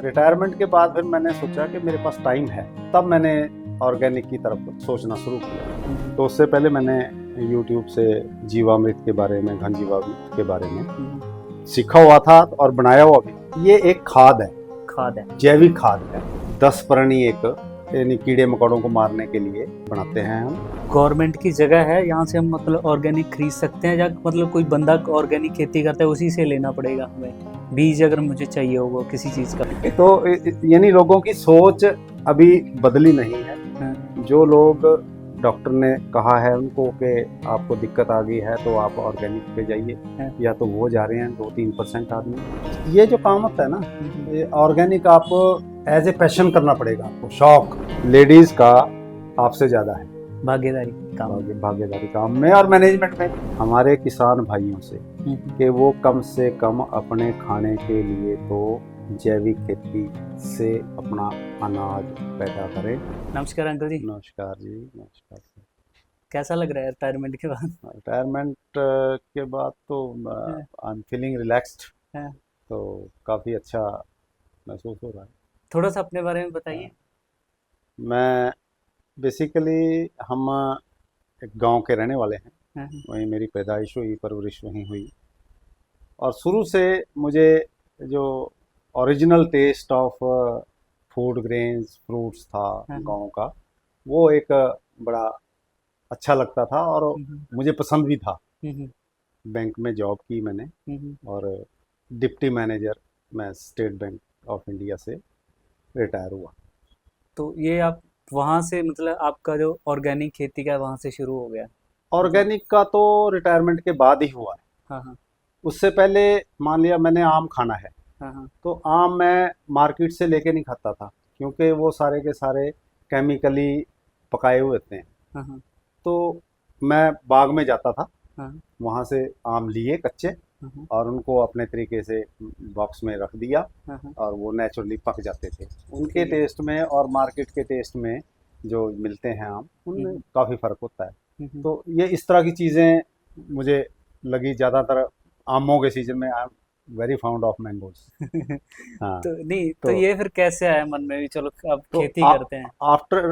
Retirement के बाद फिर मैंने सोचा कि मेरे पास टाइम है, तब मैंने ऑर्गेनिक की तरफ सोचना शुरू किया। तो उससे पहले मैंने यूट्यूब से जीवामृत के बारे में, घन जीवामृत के बारे में सीखा हुआ था और बनाया हुआ भी। ये एक खाद है, जैविक खाद है। 10 परणी एक यानी कीड़े मकोड़ों को मारने के लिए बनाते हैं हम। गवर्नमेंट की जगह है, यहाँ से हम मतलब ऑर्गेनिक खरीद सकते हैं, या मतलब कोई बंदा ऑर्गेनिक खेती करता है उसी से लेना पड़ेगा हमें बीज, अगर मुझे चाहिए होगा किसी चीज़ का? तो यानी लोगों की सोच अभी बदली नहीं है। जो लोग डॉक्टर ने कहा है उनको कि आपको दिक्कत आ गई है तो आप ऑर्गेनिक पे जाइए, या तो वो जा रहे हैं 2-3% आदमी। ये जो काम होता है ना, ये ऑर्गेनिक आप एज ए पैशन करना पड़ेगा आपको, शौक। लेडीज का आपसे ज्यादा है भागीदारी काम में और मैनेजमेंट में हमारे किसान भाइयों से कि वो कम से कम अपने खाने के लिए तो जैविक खेती से अपना अनाज पैदा करें। नमस्कार अंकल जी। नमस्कार जी, नमस्कार। कैसा लग रहा है रिटायरमेंट के बाद? रिटायरमेंट के बाद तो आई एम फीलिंग रिलैक्स्ड, तो काफ़ी अच्छा महसूस हो रहा है। थोड़ा सा अपने बारे में बताइए। मैं बेसिकली हम एक गांव के रहने वाले हैं। वहीं मेरी पैदाइश हुई, परवरिश वहीं हुई, और शुरू से मुझे जो original taste of food grains fruits था गांव का, वो एक बड़ा अच्छा लगता था और मुझे पसंद भी था। बैंक में जॉब की मैंने, और डिप्टी मैनेजर मैं स्टेट बैंक ऑफ इंडिया से रिटायर हुआ। तो ये आप वहाँ से मतलब आपका जो ऑर्गेनिक खेती का वहाँ से शुरू हो गया? ऑर्गेनिक का तो रिटायरमेंट के बाद ही हुआ है। हाँ। उससे पहले मान लिया मैंने आम खाना है, तो आम मैं मार्केट से लेके नहीं खाता था, क्योंकि वो सारे के सारे केमिकली पकाए हुए होते हैं। तो मैं बाग में जाता था, वहाँ से आम लिए कच्चे और उनको अपने तरीके से बॉक्स में रख दिया, और वो नेचुरली पक जाते थे। उनके टेस्ट में और मार्केट के टेस्ट में जो मिलते हैं आम, उनमें काफ़ी फ़र्क होता है। तो ये इस तरह की चीज़ें मुझे लगी। ज़्यादातर आमों के सीजन में I am very found of mangoes. हाँ। तो नहीं, तो ये फिर कैसे आया मन में भी चलो अब खेती करते हैं? आफ्टर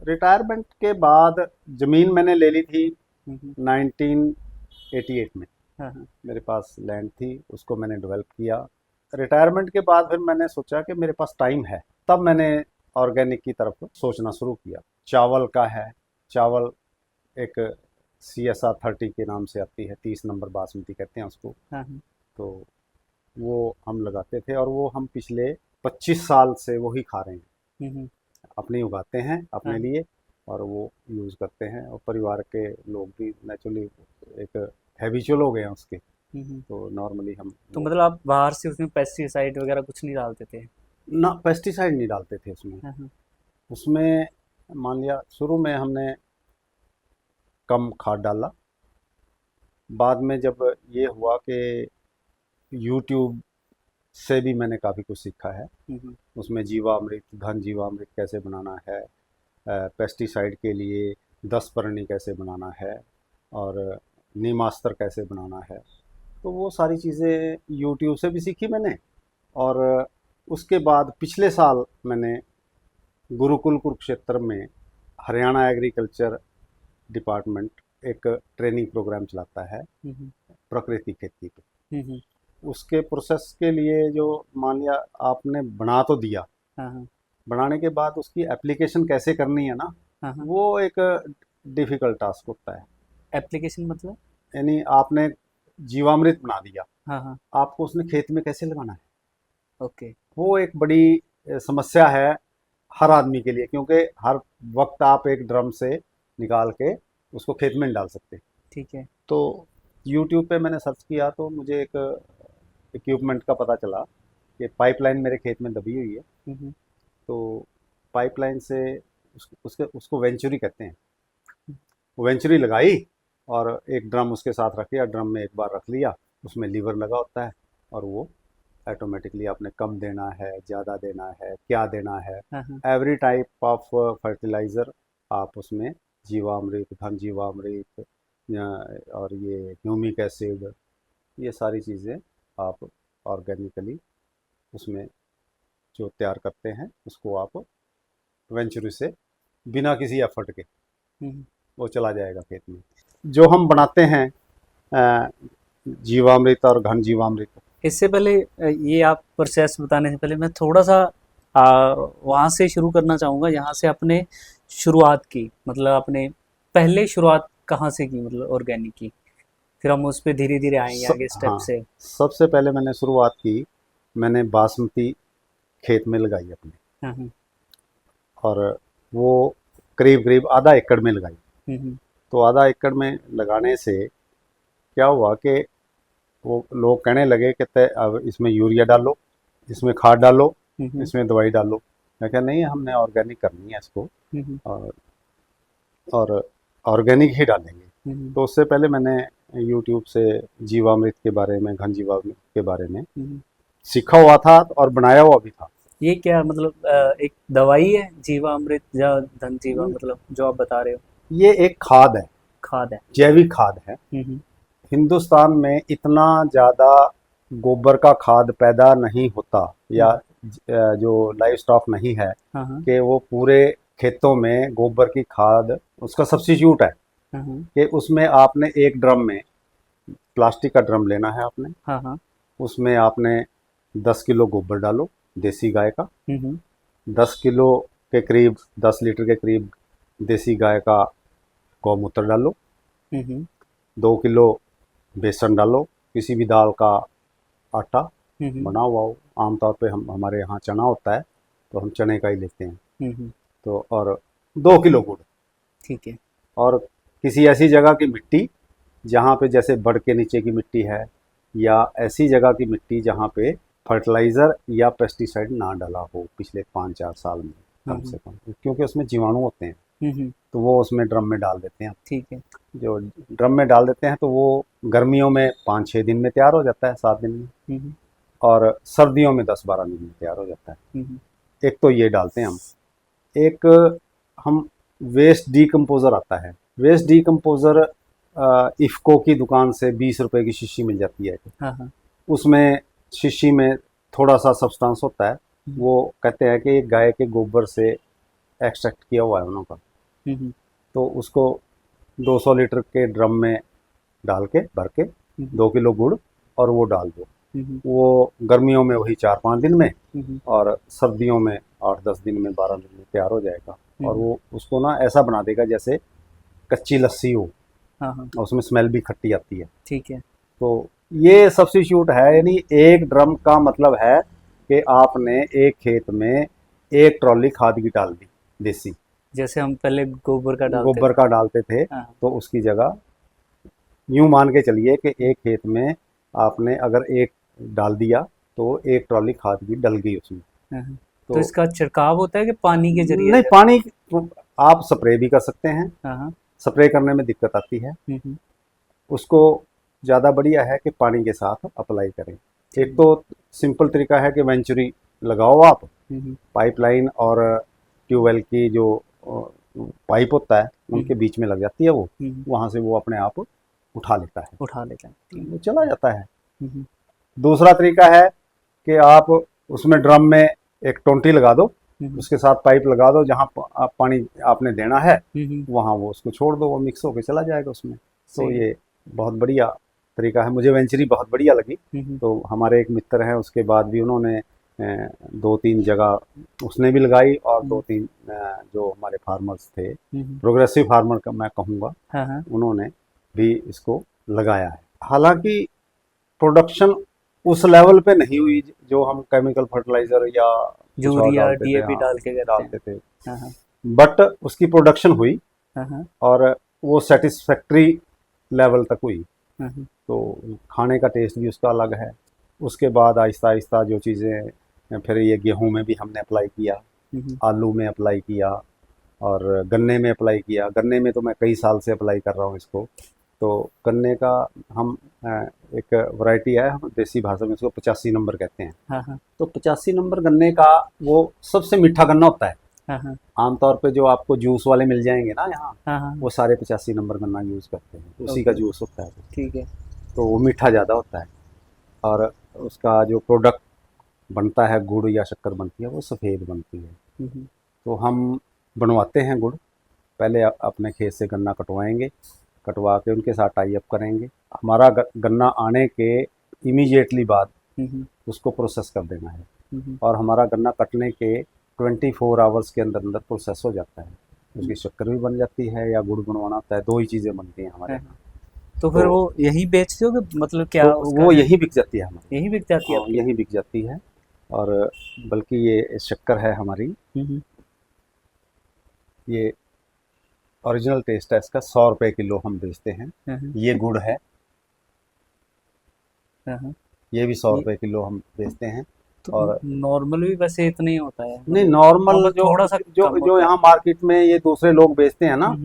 रिटायरमेंट के बाद ज़मीन मैंने ले ली थी 1988 में। मेरे पास लैंड थी, उसको मैंने डेवलप किया। रिटायरमेंट के बाद फिर मैंने सोचा कि मेरे पास टाइम है, तब मैंने ऑर्गेनिक की तरफ सोचना शुरू किया। चावल का है, चावल एक CSR 30 के नाम से आती है, 30 नंबर बासमती कहते हैं उसको। तो वो हम लगाते थे और वो हम पिछले 25 साल से वही खा रहे हैं। अपनी उगाते हैं अपने लिए और वो यूज़ करते हैं, और परिवार के लोग भी नेचुरली एक हैबिचुअल हो गए हैं उसके। तो नॉर्मली हम तो मतलब आप बाहर से उसमें पेस्टिसाइड वगैरह कुछ नहीं डालते थे? ना, पेस्टिसाइड नहीं डालते थे उसमें। उसमें मान लिया शुरू में हमने कम खाद डाला, बाद में जब ये हुआ कि यूट्यूब से भी मैंने काफ़ी कुछ सीखा है। उसमें जीवामृत, घन जीवामृत कैसे बनाना है, पेस्टिसाइड के लिए 10 परणी कैसे बनाना है, और नीमास्त्र कैसे बनाना है, तो वो सारी चीज़ें यूट्यूब से भी सीखी मैंने। और उसके बाद पिछले साल मैंने गुरुकुल कुरुक्षेत्र में हरियाणा एग्रीकल्चर डिपार्टमेंट एक ट्रेनिंग प्रोग्राम चलाता है प्रकृति खेती पे। उसके प्रोसेस के लिए जो मान लिया आपने बना तो दिया, बनाने के बाद उसकी एप्लीकेशन कैसे करनी है ना, वो एक डिफ़िकल्ट टास्क होता है। एप्लीकेशन मतलब? यानी आपने जीवामृत बना दिया, आपको उसने खेत में कैसे लगाना है, ओके। वो एक बड़ी समस्या है हर आदमी के लिए, क्योंकि हर वक्त आप एक ड्रम से निकाल के उसको खेत में नहीं डाल सकते। ठीक है। तो यूट्यूब पे मैंने सर्च किया तो मुझे एक इक्विपमेंट का पता चला कि पाइपलाइन मेरे खेत में दबी हुई है। तो पाइपलाइन से उसको वेंचुरी कहते हैं, वो वेंचुरी लगाई और एक ड्रम उसके साथ रख लिया, ड्रम में एक बार रख लिया, उसमें लीवर लगा होता है, और वो ऑटोमेटिकली आपने कम देना है, ज़्यादा देना है, क्या देना है, एवरी टाइप ऑफ फर्टिलाइज़र आप उसमें जीवामृत, घन जीवामृत और ये ह्यूमिक एसिड, ये सारी चीज़ें आप ऑर्गेनिकली उसमें जो तैयार करते हैं उसको आप वेंचुरी से बिना किसी एफर्ट के वो चला जाएगा खेत में। जो हम बनाते हैं जीवामृत और घन जीवामृत, इससे पहले ये आप प्रोसेस बताने से पहले मैं थोड़ा सा वहाँ से शुरू करना चाहूँगा, यहाँ से आपने शुरुआत की, मतलब आपने पहले शुरुआत कहाँ से की, मतलब ऑर्गेनिक की, फिर हम उस पर धीरे धीरे आएंगे आगे स्टेप हाँ, से। सबसे पहले मैंने शुरुआत की, मैंने बासमती खेत में लगाई अपने, हाँ, और वो करीब करीब आधा एकड़ में लगाई। तो आधा एकड़ में लगाने से क्या हुआ कि वो लोग कहने लगे कि अब इसमें यूरिया डालो, इसमें खाद डालो, इसमें दवाई डालो। मैं कहा नहीं, हमने ऑर्गेनिक करनी है इसको, और ऑर्गेनिक ही डालेंगे। तो उससे पहले मैंने यूट्यूब से जीवामृत के बारे में, घन जीवामृत के बारे में सीखा हुआ था और बनाया हुआ भी था। ये क्या मतलब एक दवाई है जीवामृत या धन जीवा, मतलब जो आप बता रहे हो? ये एक खाद है, खाद है, जैविक खाद है। हिंदुस्तान में इतना ज़्यादा गोबर का खाद पैदा नहीं होता, या जो लाइव स्टॉक नहीं है कि वो पूरे खेतों में गोबर की खाद उसका सब्स्टिट्यूट है। कि उसमें आपने एक ड्रम में, प्लास्टिक का ड्रम लेना है आपने, उसमें आपने 10 किलो गोबर डालो देसी गाय का, 10 किलो के करीब, 10 लीटर के करीब देसी गाय का गौमूत्र डालो, 2 किलो बेसन डालो, किसी भी दाल का आटा बना हुआ हो, आमतौर पे हमारे यहाँ चना होता है तो हम चने का ही लेते हैं। तो और 2 किलो गुड़, ठीक है। और किसी ऐसी जगह की मिट्टी जहाँ पे, जैसे बड़ के नीचे की मिट्टी है, या ऐसी जगह की मिट्टी जहाँ पे फर्टिलाइज़र या पेस्टिसाइड ना डाला हो पिछले 5-4 साल में कम से कम, क्योंकि उसमें जीवाणु होते हैं। तो वो उसमें ड्रम में डाल देते हैं। ठीक है। जो ड्रम में डाल देते हैं तो वो गर्मियों में 5-6 दिन में तैयार हो जाता है, 7 दिन में, और सर्दियों में 10-12 दिन में तैयार हो जाता है। एक तो ये डालते हैं हम। एक हम वेस्ट डीकम्पोज़र आता है, वेस्ट डीकम्पोज़र इफ़को की दुकान से 20 रुपए की शीशी मिल जाती है। उसमें शीशी में थोड़ा सा सब्सटेंस होता है, वो कहते हैं कि गाय के गोबर से एक्सट्रैक्ट किया हुआ है उन्होंने का। तो उसको 200 लीटर के ड्रम में डाल के भर के 2 किलो गुड़ और वो डाल दो। वो गर्मियों में वही 4-5 दिन में, और सर्दियों में 8-10 दिन में, 12 दिन में तैयार हो जाएगा। और वो उसको ना ऐसा बना देगा जैसे कच्ची लस्सी हो, और उसमें स्मेल भी खट्टी आती है। ठीक है। तो ये सब्स्टिट्यूट है, यानी एक ड्रम का मतलब है कि आपने एक खेत में 1 ट्रॉली खाद की डाल दी देसी, जैसे हम पहले गोबर का डालते थे। तो उसकी जगह यूं मान के चलिए कि एक खेत में आपने अगर 1 डाल दिया तो 1 ट्रॉली खाद की डल गई उसमें। तो इसका छिड़काव होता है कि पानी के जरिए? नहीं, पानी आप स्प्रे भी कर सकते हैं। स्प्रे करने में दिक्कत आती है, उसको ज़्यादा बढ़िया है कि पानी के साथ अप्लाई करें। एक तो सिंपल तरीका है कि वेंचुरी लगाओ आप, पाइपलाइन और ट्यूबवेल की जो पाइप होता है उनके बीच में लग जाती है वो, वहाँ से वो अपने आप उठा लेता है, वो चला जाता है। दूसरा तरीका है कि आप उसमें ड्रम में एक टोंटी लगा दो, उसके साथ पाइप लगा दो, जहाँ आप पानी आपने देना है वहाँ वो उसको छोड़ दो, वो मिक्स होकर चला जाएगा उसमें। तो ये बहुत बढ़िया तरीका है, मुझे वेंचुरी बहुत बढ़िया लगी। तो हमारे एक मित्र हैं, उसके बाद भी उन्होंने 2-3 जगह उसने भी लगाई, और 2-3 जो हमारे फार्मर्स थे, प्रोग्रेसिव फार्मर का मैं कहूँगा, उन्होंने भी इसको लगाया है। हालांकि प्रोडक्शन उस लेवल पे नहीं हुई जो हम केमिकल फर्टिलाइजर या यूरिया डीएपी डालते थे, बट उसकी प्रोडक्शन हुई और वो सेटिस्फैक्ट्री लेवल तक हुई। तो खाने का टेस्ट भी उसका अलग है। उसके बाद आहिस्ता आहिस्ता जो चीज़ें, फिर ये गेहूं में भी हमने अप्लाई किया, आलू में अप्लाई किया, और गन्ने में अप्लाई किया। गन्ने में तो मैं कई साल से अप्लाई कर रहा हूँ इसको। तो गन्ने का हम एक वैरायटी है, हम देसी भाषा में इसको 85 नंबर कहते हैं। तो 85 नंबर गन्ने का वो सबसे मीठा गन्ना होता है। आमतौर पे जो आपको जूस वाले मिल जाएंगे ना यहाँ, वो सारे 85 नंबर गन्ना यूज़ करते हैं, उसी का जूस होता है। ठीक है। तो वो मीठा ज़्यादा होता है, और उसका जो प्रोडक्ट बनता है गुड़ या शक्कर बनती है वो सफ़ेद बनती है। तो हम बनवाते हैं गुड़, पहले अपने खेत से गन्ना कटवाएंगे, कटवा के उनके साथ टाई अप करेंगे। हमारा गन्ना आने के इमीडिएटली बाद उसको प्रोसेस कर देना है और हमारा गन्ना कटने के 24 आवर्स के अंदर अंदर प्रोसेस हो जाता है। उसकी शक्कर भी बन जाती है या गुड़ बनवाना होता है, दो ही चीज़ें बनती हैं हमारे यहाँ। तो फिर वो यही बेचते हो कि मतलब क्या तो वो यही बिक जाती है हमारी, यही बिक जाती है? यही बिक जाती है। और बल्कि ये शक्कर है हमारी, ये ओरिजिनल टेस्ट है इसका, 100 रुपये किलो हम बेचते हैं। ये गुड़ है, ये भी 100 रुपये किलो हम बेचते हैं। तो और नॉर्मल भी वैसे इतना ही होता है? नहीं, नॉर्मल जो थोड़ा सा जो यहाँ मार्केट में ये दूसरे लोग बेचते हैं ना,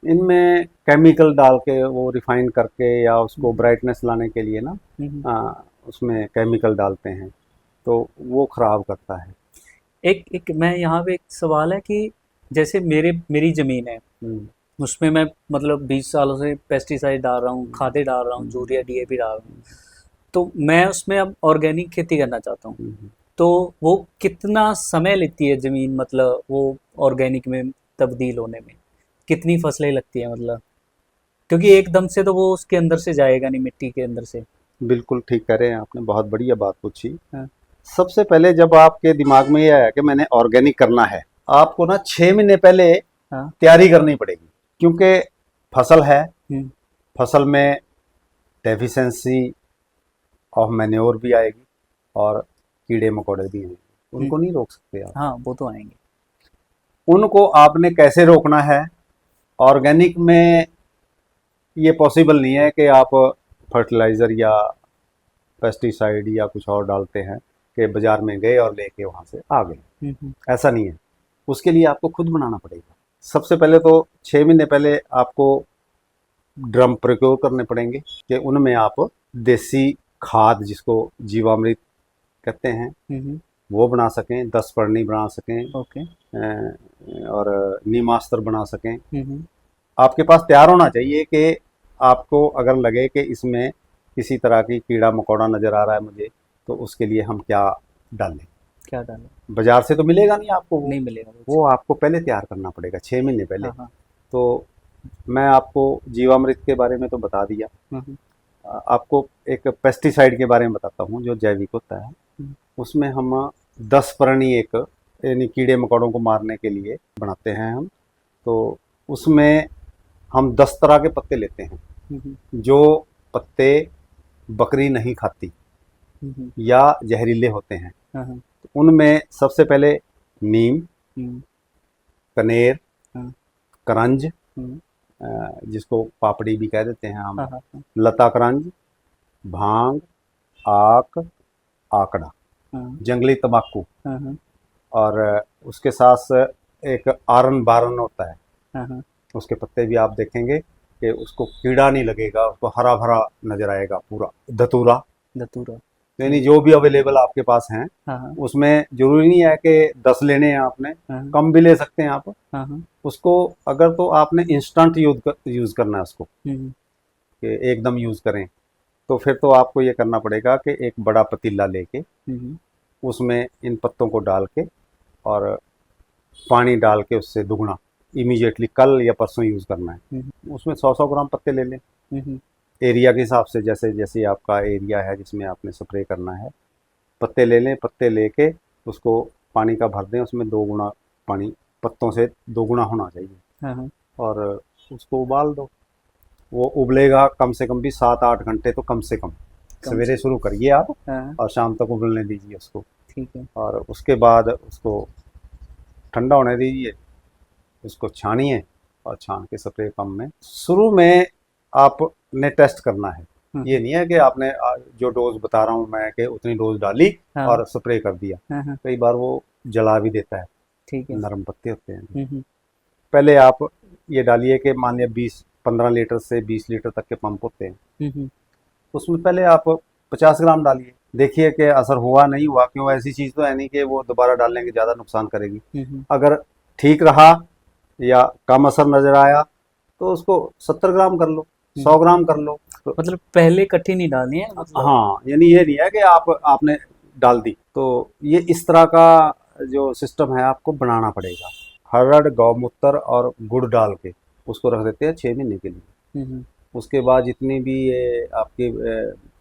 इनमें केमिकल डाल के वो रिफाइन करके या उसको ब्राइटनेस लाने के लिए ना उसमें केमिकल डालते हैं, तो वो खराब करता है। एक मैं यहाँ पे एक सवाल है कि जैसे मेरी ज़मीन है, उसमें मैं मतलब 20 सालों से पेस्टिसाइड डाल रहा हूँ, खादें डाल रहा हूँ, यूरिया DAP डाल रहा हूँ, तो मैं उसमें अब ऑर्गेनिक खेती करना चाहता हूँ, तो वो कितना समय लेती है ज़मीन, मतलब वो ऑर्गेनिक में तब्दील होने में कितनी फसलें लगती है? मतलब क्योंकि एकदम से तो वो उसके अंदर से जाएगा नहीं, मिट्टी के अंदर से। बिल्कुल ठीक कह रहे हैं आपने, बहुत बढ़िया बात पूछी। सबसे पहले जब आपके दिमाग में ये आया कि मैंने ऑर्गेनिक करना है, आपको ना 6 महीने पहले तैयारी करनी पड़ेगी, क्योंकि फसल है, फसल में डेफिशिएंसी ऑफ मैन्योर भी आएगी और कीड़े मकोड़े भी आएंगे, उनको नहीं रोक सकते आप। हाँ, वो तो आएंगे। उनको आपने कैसे रोकना है? ऑर्गेनिक में ये पॉसिबल नहीं है कि आप फर्टिलाइज़र या पेस्टिसाइड या कुछ और डालते हैं कि बाज़ार में गए और लेके वहाँ से आ गए, ऐसा नहीं है। उसके लिए आपको खुद बनाना पड़ेगा। सबसे पहले तो 6 महीने पहले आपको ड्रम प्रोक्योर करने पड़ेंगे कि उनमें आप देसी खाद, जिसको जीवामृत कहते हैं, वो बना सकें, 10 परनी बना सकें, और नीमास्त्र बना सकें। आपके पास तैयार होना चाहिए कि आपको अगर लगे कि इसमें किसी तरह की कीड़ा मकोड़ा नज़र आ रहा है मुझे, तो उसके लिए हम क्या डालें। बाजार से तो मिलेगा नहीं आपको, नहीं मिलेगा, वो आपको पहले तैयार करना पड़ेगा 6 महीने पहले। तो मैं आपको जीवामृत के बारे में तो बता दिया, आपको एक पेस्टिसाइड के बारे में बताता हूँ जो जैविक होता है। उसमें हम 10 परनी एक, यानी कीड़े मकोड़ों को मारने के लिए बनाते हैं हम। तो उसमें हम 10 तरह के पत्ते लेते हैं, जो पत्ते बकरी नहीं खाती या जहरीले होते हैं। तो उनमें सबसे पहले नीम, कनेर, करंज, जिसको पापड़ी भी कह देते हैं हम, लता करंज, भांग, आक, आकड़ा, जंगली तंबाकू, और उसके साथ एक आरन बारन होता है, उसके पत्ते भी आप देखेंगे कि उसको कीड़ा नहीं लगेगा, उसको हरा भरा नजर आएगा पूरा। धतूरा, यानी जो भी अवेलेबल आपके पास हैं, उसमें जरूरी नहीं है कि 10 लेने हैं आपने, कम भी ले सकते हैं आप। उसको अगर तो आपने इंस्टेंट यूज़ करना है उसको, कि एकदम यूज़ करें, तो फिर तो आपको ये करना पड़ेगा कि एक बड़ा पतीला लेके उसमें इन पत्तों को डाल के और पानी डाल के उससे दुगना इमीडिएटली कल या परसों यूज़ करना है। उसमें 100-100 ग्राम पत्ते ले लें, एरिया के हिसाब से, जैसे जैसे आपका एरिया है जिसमें आपने स्प्रे करना है, पत्ते ले लें। पत्ते लेके उसको पानी का भर दें, उसमें 2 गुना पानी पत्तों से 2 गुना होना चाहिए, और उसको उबाल दो। वो उबलेगा कम से कम भी 7-8 घंटे, तो कम से कम सवेरे शुरू करिए आप और शाम तक उबलने दीजिए उसको, ठीक है। और उसके बाद उसको ठंडा होने दीजिए, उसको छानिए और छान के स्प्रे पंप में शुरू में आपने टेस्ट करना है। ये नहीं है कि आपने जो डोज बता रहा हूँ मैं कि उतनी डोज डाली और स्प्रे कर दिया, कई बार वो जला भी देता है, ठीक है, नरम पत्ते होते हैं। पहले आप ये डालिए कि मान लिया 15 लीटर से 20 लीटर तक के पंप होते हैं, उसमें पहले आप 50 ग्राम डालिए, देखिए कि असर हुआ नहीं हुआ। क्यों, ऐसी चीज़ तो है नहीं कि वो दोबारा डालने के ज़्यादा नुकसान करेगी। अगर ठीक रहा या कम असर नज़र आया तो उसको 70 ग्राम कर लो, 100 ग्राम कर लो। मतलब पहले इकट्ठी नहीं डालनी है, मतलब हाँ, यानी ये नहीं है कि आपने डाल दी। तो ये इस तरह का जो सिस्टम है आपको बनाना पड़ेगा। हरड़, गौमूत्र और गुड़ डाल के उसको रख देते हैं 6 महीने के लिए। उसके बाद जितनी भी ये आपकी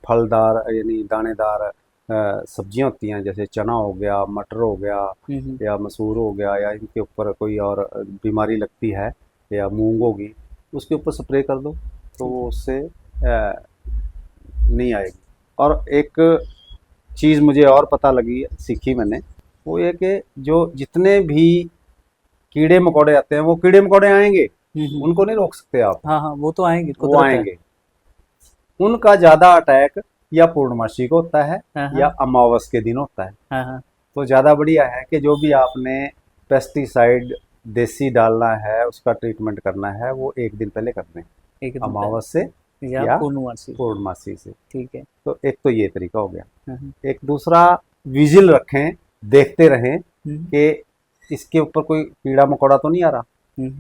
फलदार यानी दानेदार सब्जियां होती हैं, जैसे चना हो गया, मटर हो गया या मसूर हो गया, या इनके ऊपर कोई और बीमारी लगती है, या मूंग होगी, उसके ऊपर स्प्रे कर दो तो वो उससे नहीं आएगी। और एक चीज़ मुझे और पता लगी, सीखी मैंने, वो ये कि जो जितने भी कीड़े मकोड़े आते हैं वो कीड़े मकोड़े आएंगे, उनको नहीं रोक सकते आप। हाँ हाँ, वो तो आएंगे, वो कुदरत है। आएंगे। उनका ज़्यादा अटैक या पूर्णमासी को होता है या अमावस के दिन होता है। तो ज़्यादा बढ़िया है कि जो भी आपने पेस्टिसाइड देसी डालना है, उसका ट्रीटमेंट करना है, वो एक दिन पहले कर दें, अमावस से या पूर्णमासी से। ठीक है। तो एक तो ये तरीका हो गया। एक दूसरा, विजिल रखें, देखते रहें कि इसके ऊपर कोई कीड़ा मकोड़ा तो नहीं आ रहा।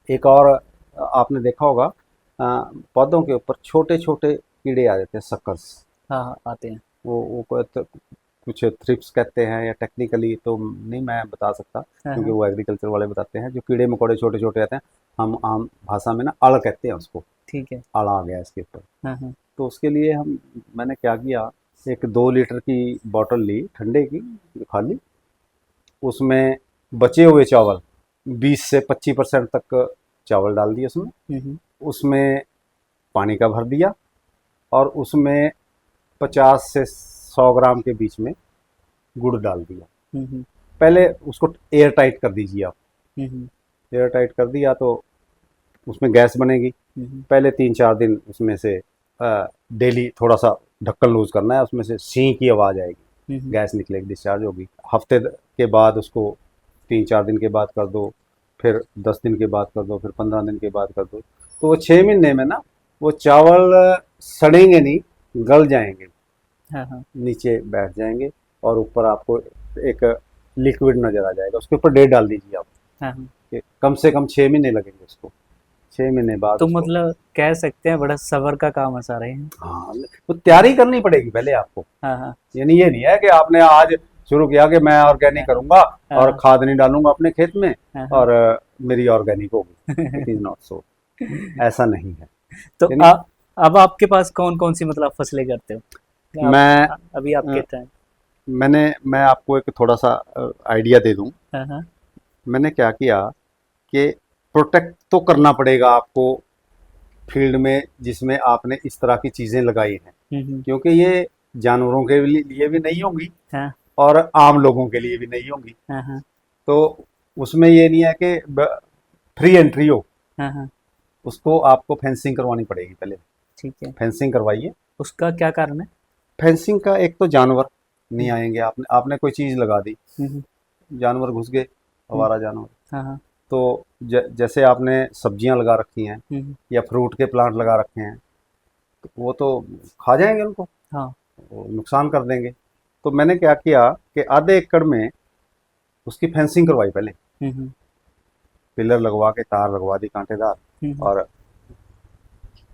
एक और आपने देखा होगा, पौधों के ऊपर छोटे छोटे कीड़े आ जाते हैं, सकर्स। हाँ आते हैं। वो कुछ थ्रिप्स कहते हैं, या टेक्निकली तो नहीं मैं बता सकता क्योंकि वो एग्रीकल्चर वाले बताते हैं। जो कीड़े मकोड़े छोटे छोटे आते हैं, हम आम भाषा में ना अड़ कहते हैं उसको। ठीक है। अड़ आ गया इसके ऊपर। तो उसके लिए मैंने क्या किया, एक 2 लीटर की बोतल ली ठंडे की खाली, उसमें बचे हुए चावल 20 से 25% तक चावल डाल दिए उसमें। उसमें पानी का भर दिया और उसमें 50 से 100 ग्राम के बीच में गुड़ डाल दिया। पहले उसको एयर टाइट कर दीजिए आप। एयर टाइट कर दिया तो उसमें गैस बनेगी। पहले 3-4 दिन उसमें से डेली थोड़ा सा ढक्कन लूज करना है, उसमें से सी की आवाज़ आएगी, गैस निकलेगी, डिस्चार्ज होगी। हफ्ते के बाद उसको 3-4 दिन के बाद कर दो, फिर 10 दिन के बाद कर दो, फिर 15 दिन के बाद कर दो। तो वो 6 महीने में ना वो चावल सड़ेंगे नहीं, गल जाएंगे। नीचे बैठ जाएंगे और ऊपर आपको एक लिक्विड नजर आ जाएगा। उसके ऊपर डेट डाल दीजिए आप कि कम से कम 6 महीने लगेंगे उसको। 6 महीने बाद तो मतलब कह सकते हैं बड़ा सब्र का काम है सारे। हाँ, तो तैयारी करनी पड़ेगी पहले आपको। यानी ये नहीं है कि आपने आज शुरू किया कि मैं ऑर्गेनिक करूंगा और खाद नहीं डालूंगा अपने खेत में और मेरी ऑर्गेनिक होगी। इट इज नॉट सो, ऐसा नहीं है। तो अब आपके पास कौन कौन सी मतलब फसलें करते हो? मैं अभी आपके टाइम मैं आपको एक थोड़ा सा आइडिया दे दूं। मैंने क्या किया कि प्रोटेक्ट तो करना पड़ेगा आपको फील्ड में जिसमें आपने इस तरह की चीज़ें लगाई हैं, क्योंकि ये जानवरों के लिए भी नहीं होंगी और आम लोगों के लिए भी नहीं होंगी। तो उसमें ये नहीं है कि फ्री एंट्री हो, उसको आपको फेंसिंग करवानी पड़ेगी पहले। ठीक है, फेंसिंग करवाइए। उसका क्या कारण है? फेंसिंग का एक तो जानवर नहीं आएंगे। आपने कोई चीज़ लगा दी, जानवर घुस गए, आवारा जानवर। तो जैसे आपने सब्जियां लगा रखी हैं या फ्रूट के प्लांट लगा रखे हैं, तो वो तो खा जाएंगे उनको, वो नुकसान कर देंगे। तो मैंने क्या किया कि आधे एकड़ में उसकी फेंसिंग करवाई पहले। पिलर लगवा के तार लगवा दी कांटेदार, और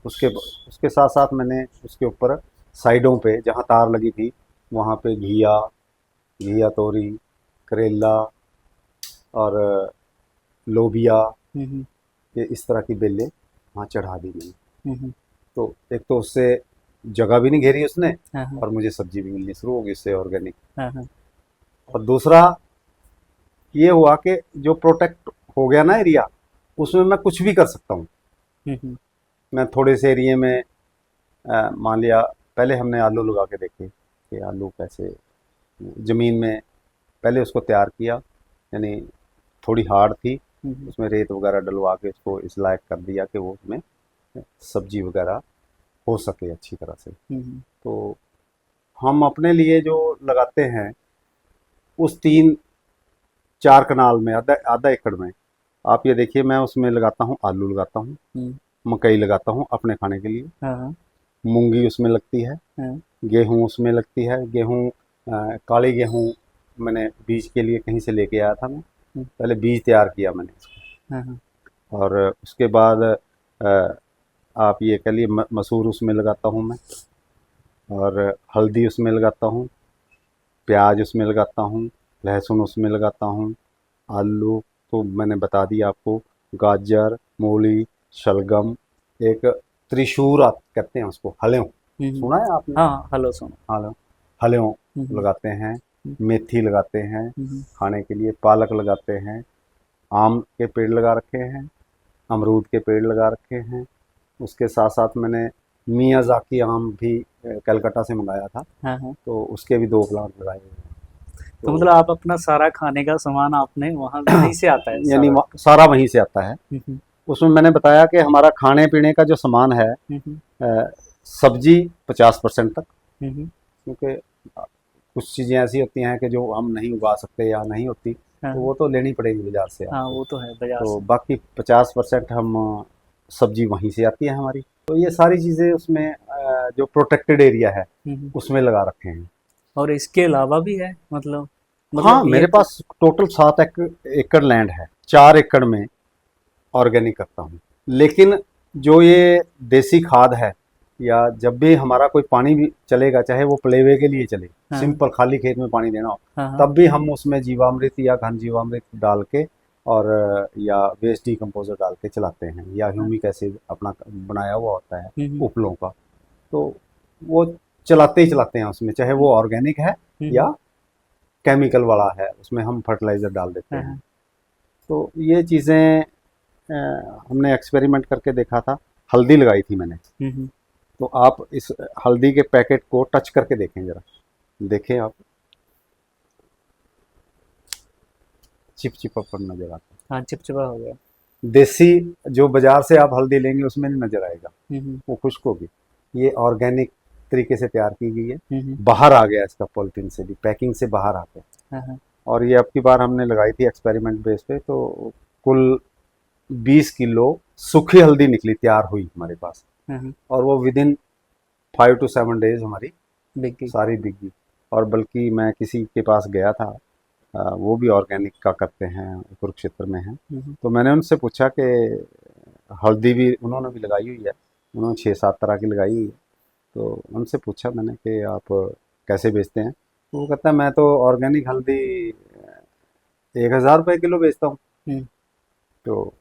उसके साथ साथ मैंने उसके ऊपर साइडों पे जहाँ तार लगी थी वहाँ पे घिया तोरी, करेला और लोबिया, ये इस तरह की बेलें वहाँ चढ़ा दी मैंने। तो एक तो उससे जगह भी नहीं घेरी उसने और मुझे सब्जी भी मिलनी शुरू होगी इससे, ऑर्गेनिक। और दूसरा ये हुआ कि जो प्रोटेक्ट हो गया ना एरिया, उसमें मैं कुछ भी कर सकता हूँ। मैं थोड़े से एरिए में मान लिया, पहले हमने आलू लगा के देखे कि आलू कैसे, ज़मीन में पहले उसको तैयार किया, यानी थोड़ी हार्ड थी, उसमें रेत वगैरह डलवा के उसको इस लायक कर दिया कि वो उसमें सब्जी वगैरह हो सके अच्छी तरह से। तो हम अपने लिए जो लगाते हैं उस 3-4 कनाल में, आधा एकड़ में, आप ये देखिए, मैं उसमें लगाता हूँ, आलू लगाता हूँ, मकई लगाता हूँ अपने खाने के लिए, मूंगी उसमें लगती है, गेहूँ उसमें लगती है। गेहूँ काली गेहूँ मैंने बीज के लिए कहीं से लेके आया था, मैं पहले बीज तैयार किया मैंने इसको, और उसके बाद आप ये कह लिए मसूर उसमें लगाता हूँ मैं, और हल्दी उसमें लगाता हूँ, प्याज उसमें लगाता हूँ, लहसुन उसमें लगाता हूँ, आलू तो मैंने बता दिया आपको, गाजर, मूली, शलगम, एक त्रिशूर कहते हैं उसको, हलें, सुना है आपने? हाँ हेलो सुनो। हलें, हलें हम्म, लगाते हैं, हम्म, मेथी लगाते हैं हम्म, खाने के लिए, पालक लगाते हैं, आम के पेड़ लगा रखे हैं, अमरूद के पेड़ लगा रखे हैं। उसके साथ साथ मैंने मियाज़ाकी आम भी कलकत्ता से मंगाया था, हाँ हाँ। तो उसके भी 2 प्लांट लगाए हुए हैं। तो तो मतलब आप अपना सारा खाने का सामान आपने वहाँ वहीं से आता है यानी सारा? सारा वहीं से आता है। हम्म, उसमें मैंने बताया कि हमारा खाने पीने का जो सामान है, हम्म, सब्जी 50% तक, हम्म, क्योंकि कुछ चीज़ें ऐसी होती हैं कि जो हम नहीं उगा सकते या नहीं होती, हाँ तो वो तो लेनी पड़ेगी बाज़ार से हाँ, आपको। वो तो है बाजार तो से। बाकी 50% हम सब्जी वहीं से आती है हमारी। तो ये सारी चीज़ें उसमें जो प्रोटेक्टेड एरिया है हम्म। उसमें लगा रखे हैं। और इसके अलावा भी है मतलब? हाँ, मतलब ये मेरे तो। पास टोटल 7 एकड़ लैंड है। 4 एकड़ में ऑर्गेनिक करता हूँ। लेकिन जो ये देसी खाद है, या जब भी हमारा कोई पानी भी चलेगा, चाहे वो प्लेवे के लिए चले, हाँ सिंपल खाली खेत में पानी देना हो, हाँ हाँ। तब भी हम उसमें जीवामृत या घन जीवामृत डाल के और या वेस्ट डिकम्पोजर डाल के चलाते हैं, या हाँ, ह्यूमिक एसिड अपना बनाया हुआ होता है हम्म, उपलों का, तो वो चलाते ही चलाते हैं उसमें, चाहे वो ऑर्गेनिक है हम्म, या केमिकल वाला है, उसमें हम फर्टिलाइज़र डाल देते हाँ हैं। हाँ, तो ये चीज़ें हमने एक्सपेरिमेंट करके देखा था। हल्दी लगाई थी मैंने, हम्म। तो आप इस हल्दी के पैकेट को टच करके देखें ज़रा, देखें आप, चिपचिपापन नज़र आता हाँ चिपचिपा हो गया। है। देसी जो बाज़ार से आप हल्दी लेंगे उसमें नहीं नज़र आएगा, हम्म, वो खुश्क होगी। ये ऑर्गेनिक तरीके से तैयार की गई है। हम्म, बाहर आ गया इसका पॉलिथीन से भी, पैकिंग से बाहर आ गया। हाँ हाँ, और ये अब की बार हमने लगाई थी एक्सपेरिमेंट बेस पे, तो कुल 20 किलो सूखी हल्दी निकली, तैयार हुई हमारे पास। हाँ हाँ, और वो विदिन 5 to 7 डेज हमारी बिक गई। सारी बिक गई। और बल्कि मैं किसी के पास गया था, वो भी ऑर्गेनिक का करते हैं, कुरुक्षेत्र में हैं, तो मैंने उनसे पूछा कि हल्दी भी उन्होंने भी लगाई हुई है, उन्होंने 6-7 तरह की लगाई हुई है, तो उनसे पूछा मैंने कि आप कैसे बेचते हैं, तो वो कहता है मैं तो ऑर्गेनिक हल्दी 1,000 रुपये किलो बेचता हूँ। हम्म, तो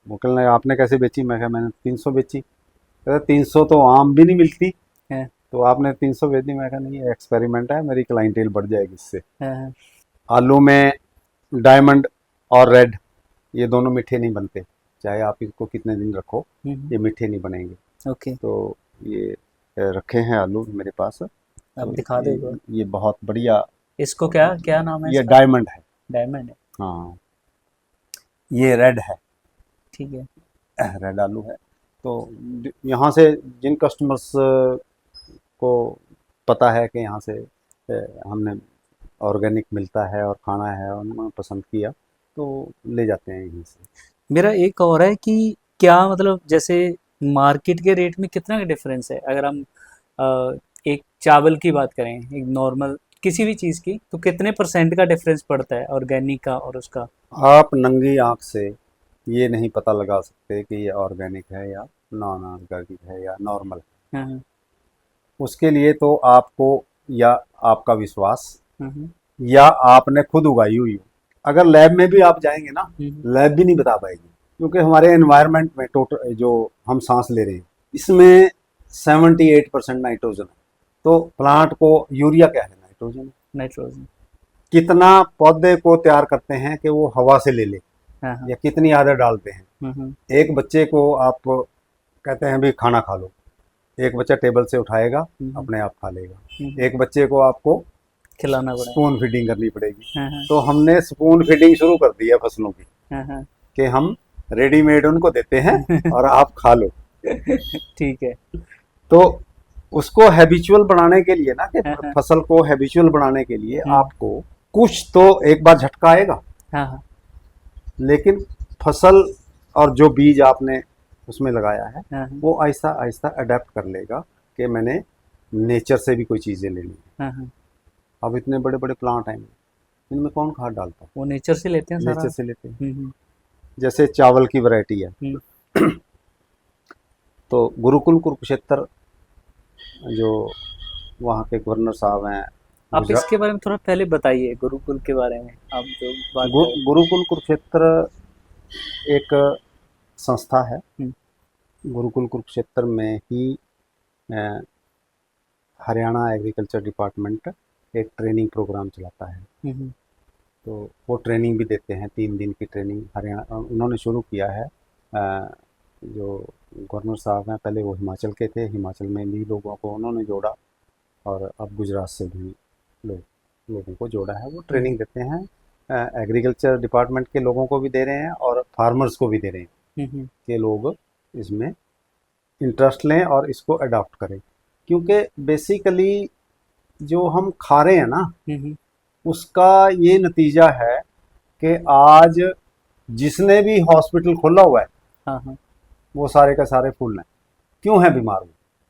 वो कहने लगा आपने कैसे बेची, मैं कहा मैंने 300 बेची। कहता 300 तो आम भी नहीं मिलती, हाँ तो आपने 300 बेच दी। मैं कहा नहीं, ये एक्सपेरिमेंट है, मेरी क्लाइंटेल बढ़ जाएगी इससे। हाँ हाँ, आलू में डायमंड और रेड, ये दोनों मीठे नहीं बनते, चाहे आप इसको कितने दिन रखो, ये मीठे नहीं बनेंगे। ओके। तो ये रखे हैं आलू मेरे पास। अब तो दिखा दो एक बार। ये बहुत बढ़िया, इसको क्या क्या नाम है ये इसका? डायमंड है। डायमंड है। हाँ, ये रेड है, ठीक है। रेड आलू है। तो यहाँ से जिन कस्टमर्स को पता है कि यहाँ से हमने ऑर्गेनिक मिलता है और खाना है, और उन्होंने पसंद किया, तो ले जाते हैं यहीं से। मेरा एक और है कि क्या मतलब जैसे मार्केट के रेट में कितना का डिफरेंस है अगर हम एक चावल की बात करें, एक नॉर्मल किसी भी चीज़ की, तो कितने परसेंट का डिफरेंस पड़ता है ऑर्गेनिक का और उसका? आप नंगी आंख से ये नहीं पता लगा सकते कि ये ऑर्गेनिक है या नॉन ऑर्गेनिक है या नॉर्मल है। हाँ हाँ, उसके लिए तो आपको, या आपका विश्वास, हाँ या आपने खुद उगाई हुई हो। अगर लैब में भी आप जाएंगे ना, हम्म, लैब भी नहीं बता पाएगी, क्योंकि हमारे एनवायरनमेंट में टोटल जो हम सांस ले रहे हैं, इसमें 78% नाइट्रोजन है। तो प्लांट को यूरिया क्या है, नाइट्रोजन है। नाइट्रोजन। कितना पौधे को तैयार करते हैं कि वो हवा से ले ले, हाँ हाँ, या कितनी आदत डालते हैं। हम्म, एक बच्चे को आप कहते हैं भी खाना खा लो, एक बच्चा टेबल से उठाएगा, हम्म, अपने आप खा लेगा। हम्म, एक बच्चे को आपको खिलाना पड़ा। स्पून फीडिंग करनी पड़ेगी। हाँ हाँ, तो हमने स्पून फीडिंग शुरू कर दी है फसलों की, हाँ हाँ। कि हम रेडीमेड उनको देते हैं और आप खा लो। ठीक है। तो उसको हैबिचुअल बनाने के लिए ना, कि हाँ हाँ, फसल को हैबिचुअल बनाने के लिए हम्म, आपको कुछ तो एक बार झटका आएगा, हाँ हाँ, लेकिन फसल और जो बीज आपने उसमें लगाया है, हाँ हाँ, वो आहिस्ता आहिस्ता अडेप्ट कर लेगा कि मैंने नेचर से भी कोई चीज़ें लेनी है। हाँ हाँ। अब इतने बड़े बड़े प्लांट हैं, इनमें कौन खाद डालता है? वो नेचर से लेते हैं सारा। नेचर से लेते हैं। हम्म, जैसे चावल की वैरायटी है, हम्म, तो गुरुकुल कुरुक्षेत्र जो वहाँ के गवर्नर साहब हैं, आप गुजरात इसके बारे में थोड़ा पहले बताइए, गुरुकुल के बारे में आप जो बात कर रहे गुरुकुल कुरुक्षेत्र एक संस्था है। हम्म। गुरुकुल कुरुक्षेत्र में ही अ, हरियाणा एग्रीकल्चर डिपार्टमेंट एक ट्रेनिंग प्रोग्राम चलाता है। हम्म, तो वो ट्रेनिंग भी देते हैं, 3 दिन की ट्रेनिंग हरियाणा उन्होंने शुरू किया है। जो गवर्नर साहब हैं पहले वो हिमाचल के थे, हिमाचल में भी लोगों को उन्होंने जोड़ा और अब गुजरात से भी लोगों को जोड़ा है। वो ट्रेनिंग देते हैं, एग्रीकल्चर डिपार्टमेंट के लोगों को भी दे रहे हैं और फार्मर्स को भी दे रहे हैं कि लोग इसमें इंटरेस्ट लें और इसको अडॉप्ट करें। क्योंकि बेसिकली जो हम खा रहे हैं ना, उसका ये नतीजा है कि आज जिसने भी हॉस्पिटल खोला हुआ है हाँ, वो सारे का सारे फुल हैं। क्यों है बीमार वो?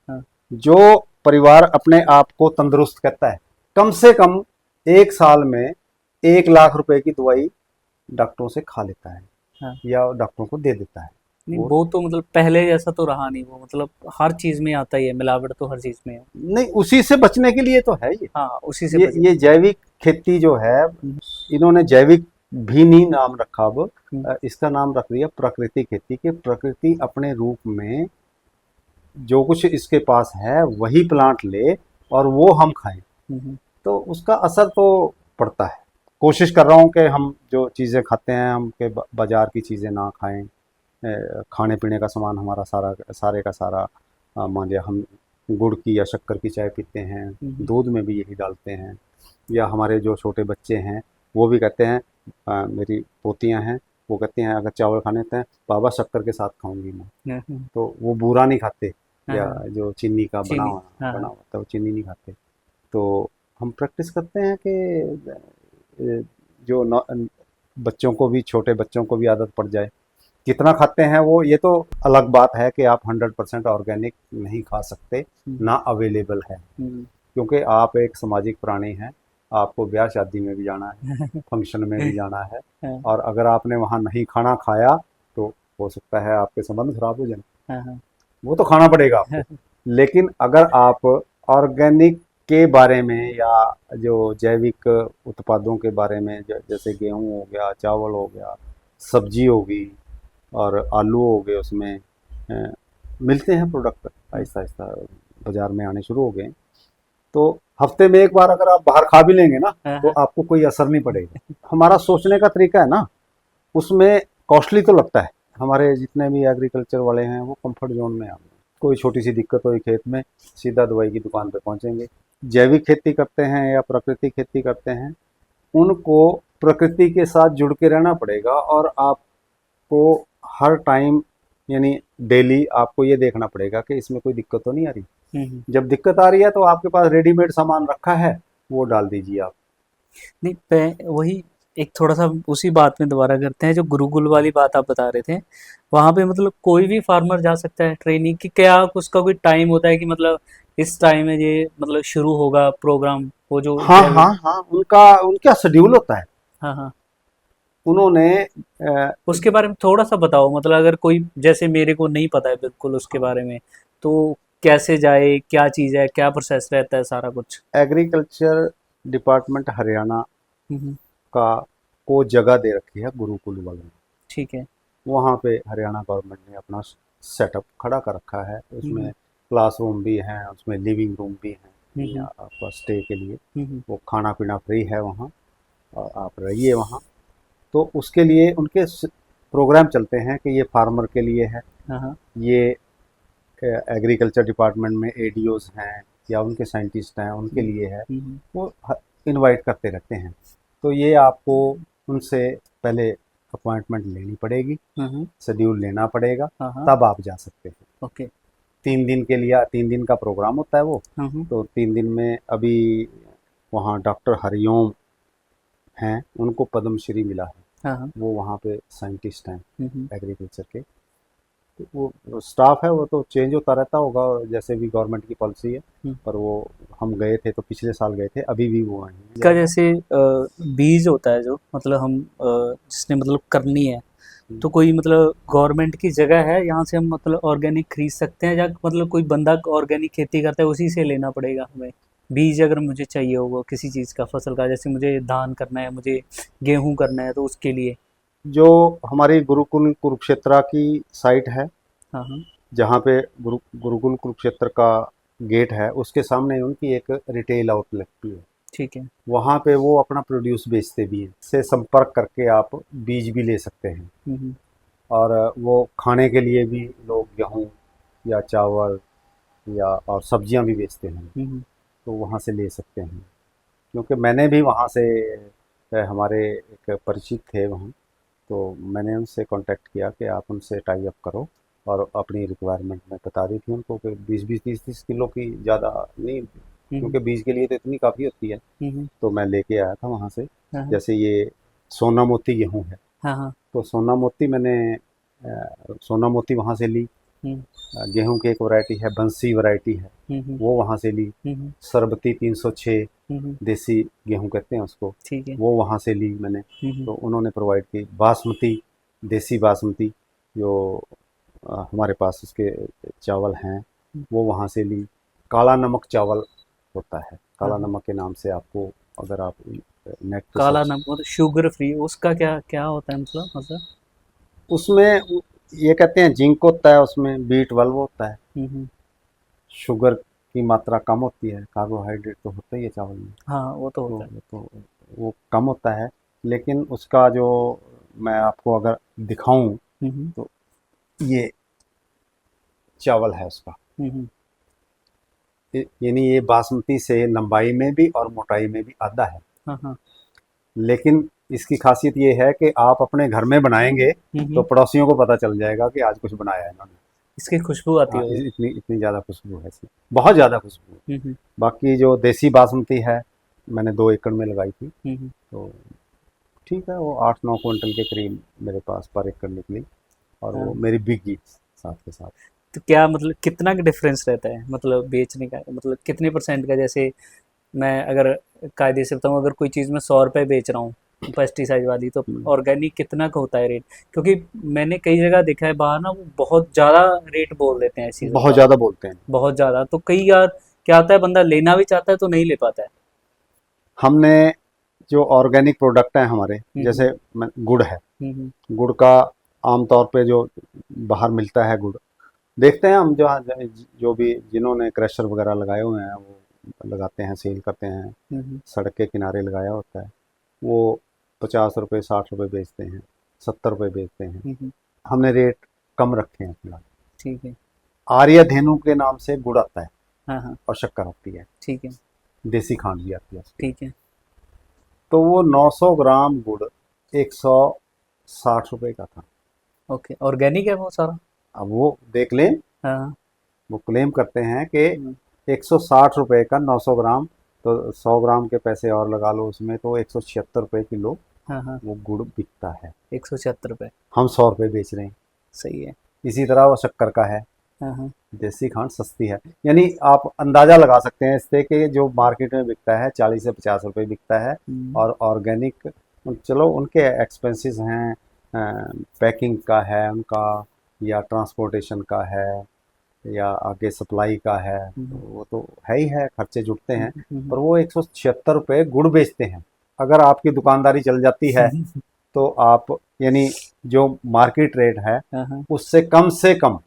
हाँ, जो परिवार अपने आप को तंदुरुस्त कहता है, कम से कम 1 साल में 1 लाख रुपए की दवाई डॉक्टरों से खा लेता है हाँ। या डॉक्टरों को दे देता है। नहीं, वो वो तो मतलब पहले जैसा तो रहा नहीं, वो मतलब हर चीज में आता ही है, मिलावट तो हर चीज में है। नहीं, उसी से बचने के लिए तो है ये। हाँ, उसी से ये जैविक खेती जो है, इन्होंने जैविक भी नहीं नाम रखा, अब इसका नाम रख दिया प्रकृति खेती। कि प्रकृति अपने रूप में जो कुछ इसके पास है वही प्लांट ले और वो हम खाएं, तो उसका असर तो पड़ता है। कोशिश कर रहा हूँ कि हम जो चीज़ें खाते हैं हम के बाजार की चीज़ें ना खाएं। खाने पीने का सामान हमारा सारे का सारा मान लिया हम गुड़ की या शक्कर की चाय पीते हैं, दूध में भी यही डालते हैं। या हमारे जो छोटे बच्चे हैं वो भी कहते हैं, मेरी पोतियां हैं, वो कहते हैं अगर चावल खाने हैं बाबा शक्कर के साथ खाऊंगी मैं। तो वो बूरा नहीं खाते, या जो चीनी का बना हुआ था वो चीनी नहीं खाते। तो हम प्रैक्टिस करते हैं कि जो बच्चों को भी, छोटे बच्चों को भी आदत पड़ जाए। कितना खाते हैं वो, ये तो अलग बात है कि आप 100% ऑर्गेनिक नहीं खा सकते, ना अवेलेबल है। क्योंकि आप एक सामाजिक प्राणी हैं, आपको ब्याह शादी में भी जाना है, फंक्शन में भी जाना है, और अगर आपने वहाँ नहीं खाना खाया तो हो सकता है आपके संबंध खराब हो जाए। वो तो खाना पड़ेगा आपको। लेकिन अगर आप ऑर्गेनिक के बारे में या जो जैविक उत्पादों के बारे में, जैसे गेहूं हो गया, चावल हो गया, सब्जी होगी और आलू हो गए, उसमें मिलते हैं प्रोडक्ट, आहिस्ता आहिस्ता बाजार में आने शुरू हो गए। तो हफ्ते में एक बार अगर आप बाहर खा भी लेंगे ना तो आपको कोई असर नहीं पड़ेगा। हमारा सोचने का तरीका है ना, उसमें कॉस्टली तो लगता है। हमारे जितने भी एग्रीकल्चर वाले हैं वो कंफर्ट जोन में आ गए। कोई छोटी सी दिक्कत हुई खेत में, सीधा दवाई की दुकान पे पहुंचेंगे। जैविक खेती करते हैं या प्राकृतिक खेती करते हैं, उनको प्रकृति के साथ जुड़ के रहना पड़ेगा और आपको हर टाइम यानी डेली आपको ये देखना पड़ेगा कि इसमें कोई दिक्कत तो नहीं आ रही। जब दिक्कत आ रही है तो आपके पास रेडीमेड सामान रखा है, वो डाल दीजिए आप। नहीं, वही एक थोड़ा सा उसी बात में दोबारा करते हैं, जो गुरुकुल वाली बात आप बता रहे थे, वहाँ पे मतलब कोई भी फार्मर जा सकता है ट्रेनिंग की? क्या उसका कोई टाइम होता है कि मतलब इस टाइम में ये मतलब शुरू होगा प्रोग्राम, वो जो हाँ हाँ हाँ, उनका शेड्यूल होता है। हाँ, उन्होंने उसके बारे में थोड़ा सा बताओ। मतलब अगर कोई, जैसे मेरे को नहीं पता है बिल्कुल उसके बारे में, तो कैसे जाए, क्या चीज़ है, क्या प्रोसेस रहता है, सारा कुछ? एग्रीकल्चर डिपार्टमेंट हरियाणा का को जगह दे रखी है गुरुकुल वालों ने। ठीक है। वहाँ पे हरियाणा गवर्नमेंट ने अपना सेटअप खड़ा कर रखा है। उसमें क्लासरूम भी हैं, उसमें लिविंग रूम भी हैं आपका स्टे के लिए। वो खाना पीना फ्री है वहाँ और आप रहिए वहाँ। तो उसके लिए उनके प्रोग्राम चलते हैं कि ये फार्मर के लिए है, ये एग्रीकल्चर डिपार्टमेंट में एडीओज हैं या उनके साइंटिस्ट हैं उनके लिए है। वो इनवाइट करते रहते हैं। तो ये आपको उनसे पहले अपॉइंटमेंट लेनी पड़ेगी, शेड्यूल लेना पड़ेगा, तब आप जा सकते हैं। ओके। 3 दिन के लिए, 3 दिन का प्रोग्राम होता है वो। तो 3 दिन में अभी वहाँ डॉक्टर हरिओम हैं, उनको पद्मश्री मिला है। वो वहाँ पे साइंटिस्ट हैं एग्रीकल्चर के। तो वो स्टाफ है, वो तो चेंज होता रहता होगा जैसे भी गवर्नमेंट की पॉलिसी है। पर वो हम गए थे तो पिछले साल गए थे, अभी भी वो हैं। इसका जैसे बीज होता है जो मतलब हम जिसने मतलब करनी है, तो कोई मतलब गवर्नमेंट की जगह है यहाँ से हम मतलब ऑर्गेनिक खरीद सकते हैं, या मतलब कोई बंदा ऑर्गेनिक खेती करता है उसी से लेना पड़ेगा हमें? बीज अगर मुझे चाहिए होगा किसी चीज़ का, फसल का, जैसे मुझे धान करना है, मुझे गेहूँ करना है, तो उसके लिए? जो हमारी गुरुकुल कुरुक्षेत्रा की साइट है, हाँ, हाँ। जहाँ पे गुरुकुल कुरुक्षेत्र का गेट है, उसके सामने उनकी एक रिटेल आउटलेट भी है। ठीक है। वहाँ पे वो अपना प्रोड्यूस बेचते भी हैं। से संपर्क करके आप बीज भी ले सकते हैं। हुँ। और वो खाने के लिए भी लोग गेहूँ या चावल या और सब्जियां भी बेचते हैं, हुँ। तो वहाँ से ले सकते हैं। क्योंकि मैंने भी वहाँ से हमारे एक परिचित थे वहाँ, तो मैंने उनसे कांटेक्ट किया कि आप उनसे टाई अप करो, और अपनी रिक्वायरमेंट मैं बता दी थी उनको कि 20-20 30-30 किलो की ज़्यादा नहीं, हुँ। क्योंकि बीज के लिए तो इतनी काफ़ी होती है। हुँ। तो मैं लेके आया था वहाँ से। हाँ, हाँ। जैसे ये सोना मोती गेहूँ है, हाँ, हाँ। तो सोना मोती मैंने सोना मोती वहाँ से ली। हुँ। गेहूं की एक वैरायटी है, बंसी वैरायटी है, हुँ, हुँ। वो वहाँ से ली। हुँ, हुँ। सरबती 306 हुँ, हुँ। देसी गेहूं कहते हैं उसको, ठीक है। वो वहाँ से ली मैंने। हुँ, हुँ। तो उन्होंने प्रोवाइड की बासमती, देसी बासमती, जो हमारे पास उसके चावल हैं, हुँ। वो वहाँ से ली। काला नमक चावल होता है, हाँ, काला हाँ। नमक के नाम से आपको, अगर आप नेट पे काला सर्च, नमक मतलब शुगर फ्री, उसका क्या क्या होता है मतलब? उसमें ये कहते हैं जिंक होता है, उसमें बी 12 होता है, हुँ, हुँ। शुगर की मात्रा कम होती है, कार्बोहाइड्रेट तो होता ही है चावल में, हाँ, वो तो होता है। तो वो कम होता है। लेकिन उसका जो मैं आपको अगर दिखाऊं, हुँ, हुँ। तो ये चावल है उसका, हुँ, हुँ। यानी ये बासमती से लंबाई में भी और मोटाई में भी आधा है। हाँ, हाँ। लेकिन इसकी खासियत ये है कि आप अपने घर में बनाएंगे हुँ, तो हुँ। पड़ोसियों को पता चल जाएगा कि आज कुछ बनाया है इन्होंने। इसकी खुशबू आती हाँ, होगी। इतनी इतनी ज़्यादा खुशबू है इसमें, बहुत ज़्यादा खुशबू है। हुँ, हुँ। बाकी जो देसी बासमती है, मैंने 2 एकड़ में लगाई थी, हुँ, हुँ। तो ठीक है, वो 8-9 क्विंटल के करीब मेरे पास पर एकड़ निकली, और वो हाँ, मेरी बिक गई साथ के साथ। तो क्या मतलब कितना का डिफरेंस रहता है मतलब बेचने का, मतलब कितने परसेंट का? जैसे मैं अगर कायदे से बताऊँ, अगर कोई चीज़ मैं 100 रुपये बेच रहा हूँ पेस्टिसाइड वाली, तो ऑर्गेनिक कितना का होता है रेट? क्योंकि मैंने कई जगह देखा है बाहर ना, वो बहुत ज़्यादा रेट बोल देते हैं इस चीज़ों बहुत का। ज़्यादा बोलते हैं। बहुत ज़्यादा, तो कई यार क्या होता है, बंदा लेना भी चाहता है तो नहीं ले पाता है। हमने जो ऑर्गेनिक प्रोडक्ट हैं हमारे, हम्म। जैसे गुड़ है, हम्म। गुड़ का आमतौर पे जो बाहर मिलता है गुड़, देखते हैं हम, जो जो भी जिन्होंने क्रशर वगैरह लगाए हुए हैं, वो लगाते हैं, सेल करते हैं, हम्म। सड़क के किनारे लगाया होता है, वो 50 रुपये 60 रुपये बेचते हैं, 70 रुपये बेचते हैं। हम्म। हमने रेट कम रखे हैं फिलहाल। ठीक है। आर्य धेनु के नाम से गुड़ आता है, हाँ, हाँ। और शक्कर होती है, ठीक है। देसी खांड भी आती है उसकी। ठीक है। तो वो 900 ग्राम गुड़ 160 रुपये का था। ओके, ऑर्गेनिक है वो सारा? अब वो देख लें, हाँ। वो क्लेम करते हैं कि हम्म। 160 रुपये का 900 ग्राम, तो 100 ग्राम के पैसे और लगा लो उसमें, तो 176 रुपये किलो हाँ, हाँ। वो गुड़ बिकता है। 176 रुपये। हम 100 रुपये बेच रहे हैं। सही है। इसी तरह वो शक्कर का है, हाँ, हाँ। देसी खांड सस्ती है। यानी आप अंदाज़ा लगा सकते हैं इससे कि जो मार्केट में बिकता है 40 से 50 रुपये बिकता है, हम्म। और ऑर्गेनिक, चलो उनके एक्सपेंसेस हैं, पैकिंग का है उनका, या ट्रांसपोर्टेशन का है, या आगे सप्लाई का है, तो हम्म। वो तो है ही है, खर्चे जुटते हैं। हम्म। पर वो 176 रुपये गुड़ बेचते हैं। अगर आपकी दुकानदारी चल जाती है, तो आप, यानी जो मार्केट रेट है हाँ, हाँ। उससे कम से कम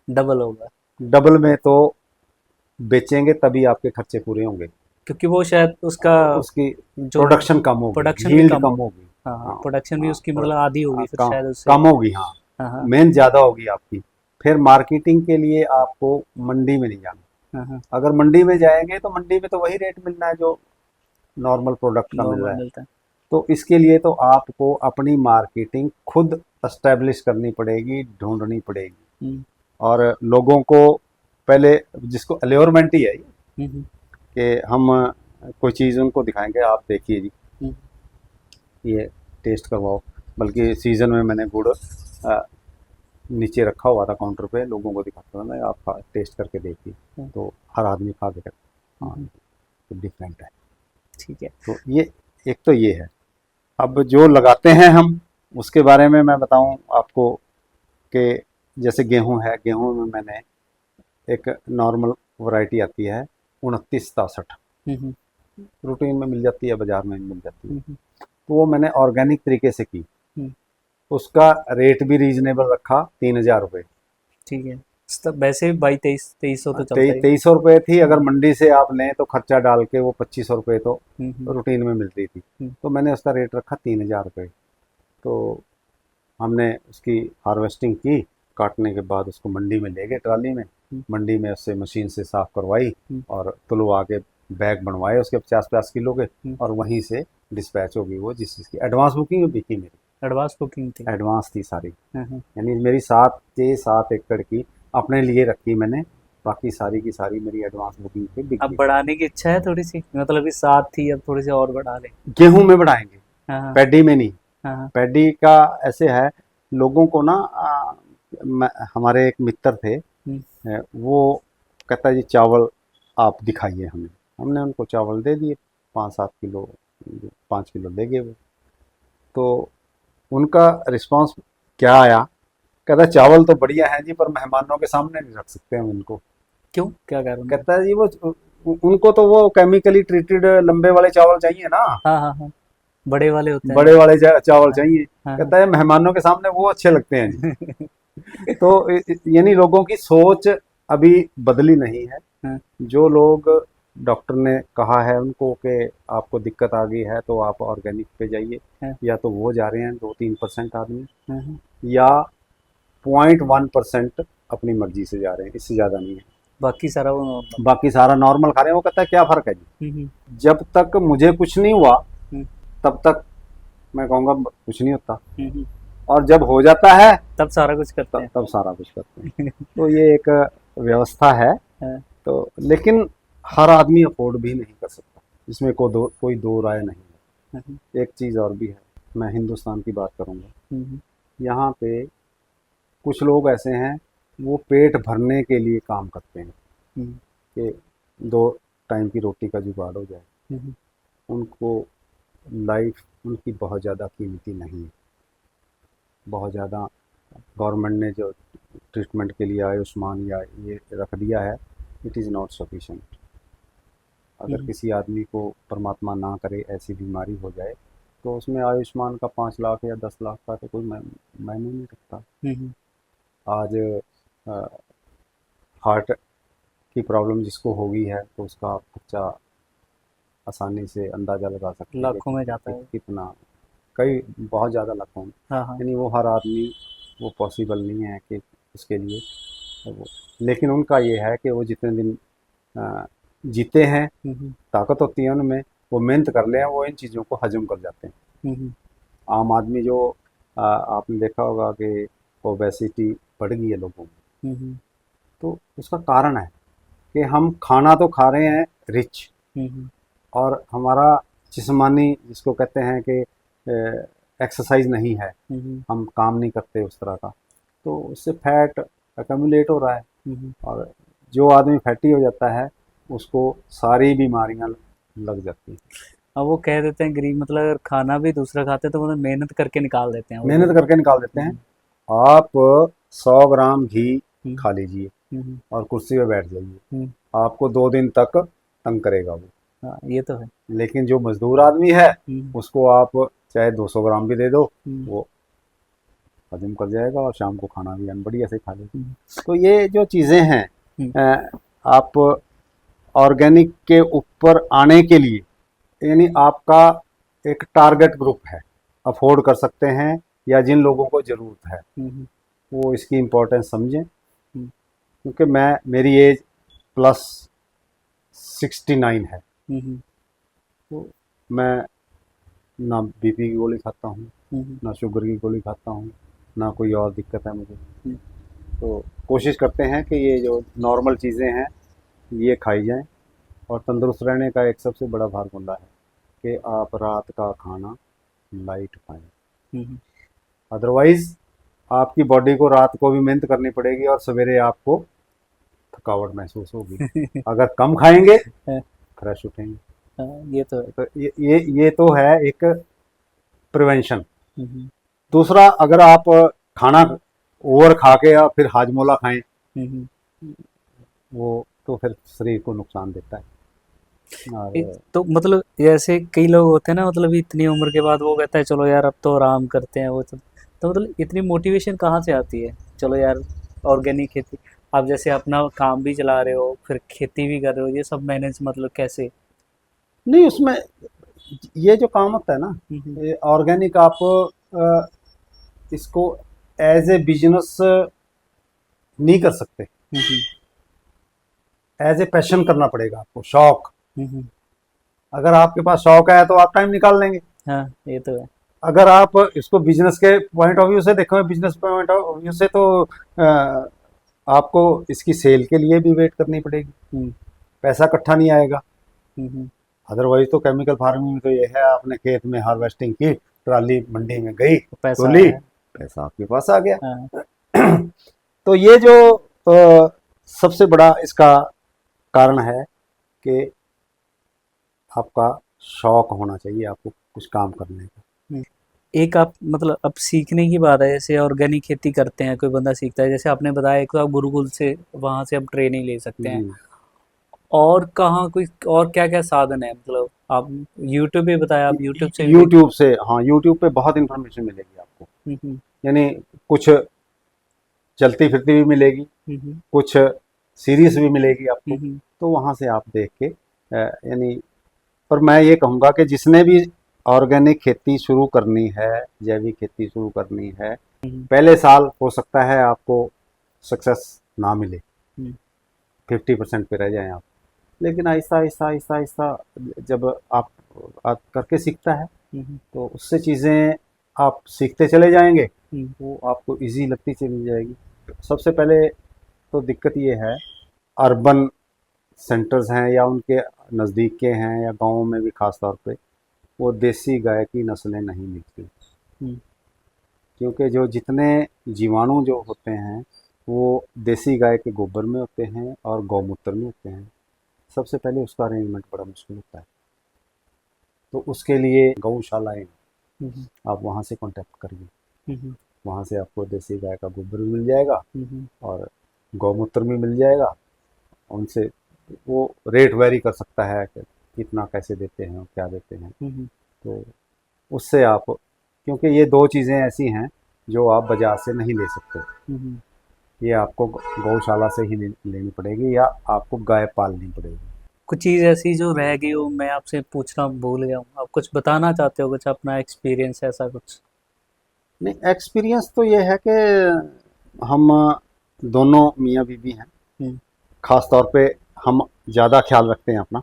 डबल होगा। डबल में तो बेचेंगे, तभी आपके खर्चे पूरे होंगे। क्योंकि वो शायद उसका उसकी जो प्रोडक्शन कम होगी, प्रोडक्शन भी यील्ड कम कम होगा। होगी। हाँ, हाँ, हाँ, प्रोडक्शन भी हाँ, उसकी मतलब आधी होगी फिर कम शायद उससे। कम होगी, हाँ। हाँ, हाँ। मेहनत ज़्यादा होगी आपकी। फिर मार्केटिंग के लिए आपको मंडी में नहीं जाना। हाँ, हाँ। अगर मंडी में जाएंगे तो मंडी में तो वही रेट मिलना है जो नॉर्मल प्रोडक्ट का मिल नॉर्मल रहा है। मिलता है। तो इसके लिए तो आपको अपनी मार्केटिंग खुद एस्टेब्लिश करनी पड़ेगी, ढूंढनी पड़ेगी, हम्म। और लोगों को पहले, जिसको अल्योरमेंट ही है ये, हम्म। कि हम कोई चीज़ उनको दिखाएंगे, आप देखिए जी, हम्म। ये टेस्ट करवाओ। बल्कि सीज़न में मैंने गुड़ नीचे रखा हुआ था काउंटर पे, लोगों को दिखाता था मैं, आप टेस्ट करके देखिए, हम्म। तो हर आदमी खा के कहता हाँ हम्म। तो डिफरेंट है। ठीक है। तो ये एक तो ये है। अब जो लगाते हैं हम, उसके बारे में मैं बताऊं आपको कि जैसे गेहूं है, गेहूं में मैंने एक नॉर्मल वैरायटी आती है 2963, हम्म, रूटीन में मिल जाती है, बाजार में मिल जाती है। हम्म, तो वो मैंने ऑर्गेनिक तरीके से की। हम्म, उसका रेट भी रीजनेबल रखा, 3,000 रुपये। ठीक है। वैसे भी 2200 तो चलता ही है। 2300 रुपये थी, अगर हम्म, मंडी से आप लें तो खर्चा डाल के वो 2500 रुपये तो हम्म, रूटीन में मिलती थी। हम्म, तो मैंने उसका रेट रखा 3,000 रुपये। तो हमने उसकी हार्वेस्टिंग की, काटने के बाद उसको मंडी में ले गए ट्राली में। हम्म, मंडी में उससे मशीन से साफ करवाई हम्म, और तुलवा के बैग बनवाए उसके 50-50 किलो के, हम्म। और वहीं से डिस्पैच होगी वो, जिस चीज़ की एडवांस बुकिंग भी की मेरी, एडवांस बुकिंग थी। एडवांस थी सारी। हाँ। यानी मेरी 7 एकड़ की अपने लिए रखी मैंने, बाकी सारी की सारी मेरी एडवांस बुकिंग पे बिक अब गई। बढ़ाने की इच्छा है थोड़ी सी, मतलब कि 7 थी, अब थोड़ी सी और बढ़ा लें। गेहूं में बढ़ाएंगे, हाँ हाँ पैडी में नहीं। हाँ हाँ। पैडी का ऐसे है, लोगों को ना हमारे एक मित्र थे, हम्म, वो कहता है जी चावल आप दिखाइए हमें। हमने उनको चावल दे दिए, 5-7 किलो, 5 किलो ले गए वो। तो उनका रिस्पांस क्या आया, कहता है चावल तो बढ़िया है जी, पर मेहमानों के सामने नहीं रख सकते हम इनको। क्यों, क्या कारण है? कहता है जी वो उनको तो वो केमिकली ट्रीटेड लंबे वाले चावल चाहिए ना, हाँ हाँ हाँ, बड़े वाले होते हैं। बड़े वाले चावल हाँ चाहिए। हाँ हाँ। कहता है मेहमानों के सामने वो अच्छे लगते हैं जी। तो यानी लोगों की सोच अभी बदली नहीं है। हाँ जो लोग, डॉक्टर ने कहा है उनको कि आपको दिक्कत आ गई है तो आप ऑर्गेनिक पे जाइए, हाँ या तो वो जा रहे हैं 2-3% आदमी, हाँ हाँ। या 0.1% अपनी मर्जी से जा रहे हैं, इससे ज़्यादा नहीं है। बाकी सारा वो नॉर्मल। बाकी सारा नॉर्मल खा रहे हैं। वो कहता है क्या फ़र्क है जी, हम्म, जब तक मुझे कुछ नहीं हुआ हम्म, तब तक मैं कहूँगा कुछ नहीं होता, हम्म। और जब हो जाता है तब सारा कुछ करते तब हैं। तब सारा कुछ करते हैं। तो ये एक व्यवस्था है। हाँ, तो लेकिन हर आदमी अफोर्ड भी नहीं कर सकता, इसमें कोई दो राय नहीं हाँ, है। एक चीज़ और भी है, मैं हिंदुस्तान की बात करूँगा। हम्म, यहाँ पे कुछ लोग ऐसे हैं, वो पेट भरने के लिए काम करते हैं हम्म, कि 2 टाइम की रोटी का जुगाड़ हो जाए। हम्म, उनको लाइफ उनकी बहुत ज़्यादा कीमती नहीं है। बहुत ज़्यादा गवर्नमेंट ने जो ट्रीटमेंट के लिए आयुष्मान या ये रख दिया है, इट इज़ नॉट सफिशेंट। अगर हम्म, किसी आदमी को परमात्मा ना करे ऐसी बीमारी हो जाए, तो उसमें आयुष्मान का 5 लाख या 10 लाख का तो कोई मायने नहीं रखता। हम्म। आज हार्ट की प्रॉब्लम जिसको हो गई है, तो उसका खर्चा आसानी से अंदाज़ा लगा सकते हैं लाखों में जाता कि है। कितना, कई बहुत ज़्यादा लाखों में। हाँ हाँ। यानी वो हर आदमी, वो पॉसिबल नहीं है कि उसके लिए वो, लेकिन उनका ये है कि वो जितने दिन अ, जीते हैं, हम्म, ताकत होती है उनमें, वो मेहनत कर ले, वो इन चीज़ों को हजम कर जाते हैं। हम्म, आम आदमी जो आपने देखा होगा कि ओबेसिटी बढ़ गई है लोगों में, हम्म, तो उसका कारण है कि हम खाना तो खा रहे हैं रिच, हम्म, और हमारा जिस्मानी, जिसको कहते हैं कि एक्सरसाइज नहीं है, हम्म, हम काम नहीं करते उस तरह का, तो उससे फैट अकम्युलेट हो रहा है। हम्म। और जो आदमी फैटी हो जाता है, उसको सारी बीमारियां लग जाती हैं। अब वो कह देते हैं गरीब, मतलब अगर खाना भी दूसरा खाते हैं तो मतलब मेहनत करके निकाल देते हैं वो मेहनत जो। करके निकाल देते हैं। हम्म, आप 100 ग्राम घी हम्म, खा लीजिए हम्म, और कुर्सी पे बैठ जाइए, हम्म। आपको 2 दिन तक तंग करेगा वो। हाँ, ये तो है। लेकिन जो मजदूर आदमी है, हम्म, उसको आप चाहे 200 ग्राम भी दे दो, हम्म, वो हजम कर जाएगा, और शाम को खाना भी बढ़िया से खा लेगा। हम्म, तो ये जो चीज़ें हैं, हम्म, आप ऑर्गेनिक के ऊपर आने के लिए, यानी आपका एक टारगेट ग्रुप है, अफोर्ड कर सकते हैं या जिन लोगों को ज़रूरत है, हम्म, वो इसकी इम्पोर्टेंस समझें। हम्म, क्योंकि मेरी एज +69 है, हम्म, तो मैं ना बीपी की गोली खाता हूँ, हम्म, ना शुगर की गोली खाता हूँ, ना कोई और दिक्कत है मुझे। हम्म। तो कोशिश करते हैं कि ये जो नॉर्मल चीज़ें हैं, ये खाई जाएं। और तंदुरुस्त रहने का एक सबसे बड़ा फार्मूला है कि आप रात का खाना लाइट खाएं। हम्म। अदरवाइज़ आपकी बॉडी को रात को भी मेहनत करनी पड़ेगी, और सवेरे आपको थकावट महसूस होगी। अगर कम खाएंगे, फ्रेश उठेंगे। हाँ, ये तो है। तो ये तो है एक प्रिवेंशन। हम्म, दूसरा, अगर आप खाना ओवर खा के या फिर हाजमोला खाएं, हम्म, वो तो फिर शरीर को नुकसान देता है। और तो मतलब जैसे कई लोग होते हैं ना, मतलब इतनी उम्र के बाद वो कहता है चलो यार अब तो आराम करते हैं वो तो मतलब इतनी मोटिवेशन कहाँ से आती है, चलो यार ऑर्गेनिक खेती, आप जैसे अपना काम भी चला रहे हो फिर खेती भी कर रहे हो, ये सब मैनेज मतलब कैसे? नहीं, उसमें ये जो काम होता है ना, हम्म ये ऑर्गेनिक आप अ, इसको एज ए बिजनेस नहीं कर सकते, हम्म एज ए पैशन करना पड़ेगा आपको, शौक। हम्म, अगर आपके पास शौक है तो आप टाइम निकाल लेंगे। हाँ ये तो है। अगर आप इसको बिजनेस के पॉइंट ऑफ व्यू से देखो, बिजनेस पॉइंट ऑफ व्यू से तो अ, आपको इसकी सेल के लिए भी वेट करनी पड़ेगी, हम्म पैसा इकट्ठा नहीं आएगा। हम्म, अदरवाइज तो केमिकल फार्मिंग में तो ये है, आपने खेत में हार्वेस्टिंग की, ट्राली मंडी में गई, तो तो पैसा ली, है। पैसा आपके पास आ गया। हाँ तो ये जो सबसे बड़ा इसका कारण है कि आपका शौक होना चाहिए, आपको कुछ काम करने का। हम्म। एक आप मतलब अब सीखने की बात है, जैसे ऑर्गेनिक खेती करते हैं कोई बंदा सीखता है, जैसे आपने बताया एक तो आप गुरुकुल से वहां से आप ट्रेनिंग ले सकते हैं, जी। और कहाँ कोई और क्या क्या साधन है, मतलब आप यूट्यूब पे बताया, आप यूट्यूब से भी देख। यूट्यूब से, हाँ, यूट्यूब पे बहुत इंफॉर्मेशन मिलेगी आपको। हम्म यानी कुछ चलती फिरती भी मिलेगी, हम्म कुछ सीरीज भी मिलेगी आपको। हम्म तो वहाँ से आप देख के यानी, पर मैं ये कहूँगा कि जिसने भी ऑर्गेनिक खेती शुरू करनी है, जैविक खेती शुरू करनी है, हम्म पहले साल हो सकता है आपको सक्सेस ना मिले, हम्म 50% पे रह जाएं आप। लेकिन आहिस्ता आहिस्ता आहिस्ता आहिस्ता जब आप करके सीखता है, हम्म तो उससे चीज़ें आप सीखते चले जाएंगे, हम्म वो आपको इजी लगती चली जाएगी। सबसे पहले तो दिक्कत ये है, अर्बन सेंटर्स हैं या उनके नज़दीक के हैं या गाँव में भी ख़ास तौर पे, वो देसी गाय की नस्लें नहीं मिलती, हम्म क्योंकि जो जितने जीवाणु जो होते हैं वो देसी गाय के गोबर में होते हैं और गौमूत्र में होते हैं। सबसे पहले उसका अरेंजमेंट बड़ा मुश्किल होता है, तो उसके लिए गौशालाएं, हम्म आप वहाँ से कांटेक्ट करिए। हम्म वहाँ से आपको देसी गाय का गोबर भी मिल जाएगा हम्म और गौमूत्र भी मिल जाएगा। उनसे वो रेट वेरी कर सकता है कि कितना कैसे देते हैं और क्या देते हैं। हम्म तो उससे आप, क्योंकि ये दो चीज़ें ऐसी हैं जो आप बाज़ार से नहीं ले सकते, हम्म। ये आपको गौशाला से ही लेनी पड़ेगी या आपको गाय पालनी पड़ेगी। कुछ चीज़ ऐसी जो रह गई हो, मैं आपसे पूछना भूल गया हूँ, आप कुछ बताना चाहते हो, कुछ अपना एक्सपीरियंस ऐसा कुछ? नहीं, एक्सपीरियंस तो ये है कि हम दोनों मियाँ बीवी हैं, हम्म ख़ास तौर पे हम ज़्यादा ख्याल रखते हैं अपना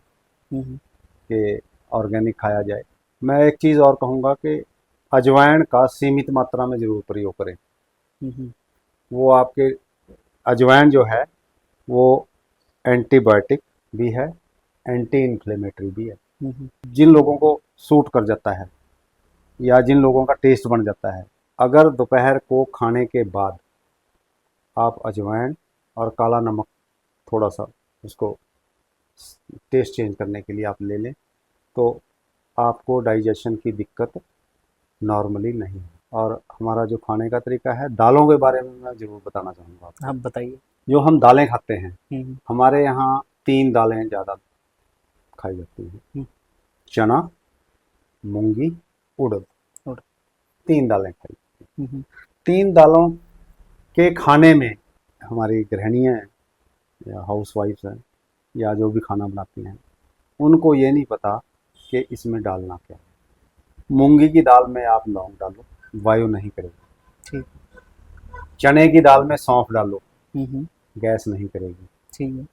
हम्म कि ऑर्गेनिक खाया जाए। मैं एक चीज़ और कहूँगा कि अजवाइन का सीमित मात्रा में ज़रूर प्रयोग करें। हम्म वो आपके, अजवाइन जो है वो एंटीबायोटिक भी है, एंटी इन्फ्लेमेटरी भी है। हम्म जिन लोगों को सूट कर जाता है या जिन लोगों का टेस्ट बन जाता है, अगर दोपहर को खाने के बाद आप अजवाइन और काला नमक थोड़ा सा उसको टेस्ट चेंज करने के लिए आप ले लें, तो आपको डाइजेशन की दिक्कत नॉर्मली नहीं है। और हमारा जो खाने का तरीका है, दालों के बारे में मैं ज़रूर बताना चाहूँगा आपको। आप बताइए। जो हम दालें खाते हैं, हम्म हमारे यहाँ तीन दालें ज़्यादा खाई जाती हैं: हम्म चना, मूंगी, उड़द। और तीन दालें खाई। हम्म तीन दालों के खाने में हमारी गृहिणियाँ हैं या हाउस वाइफ्स हैं या जो भी खाना बनाती हैं, उनको ये नहीं पता कि इसमें डालना क्या है। मूंगी की दाल में आप लौंग डालो, वायु नहीं करेगी। ठीक। चने की दाल में सौंफ डालो, हम्म गैस नहीं करेगी। ठीक है।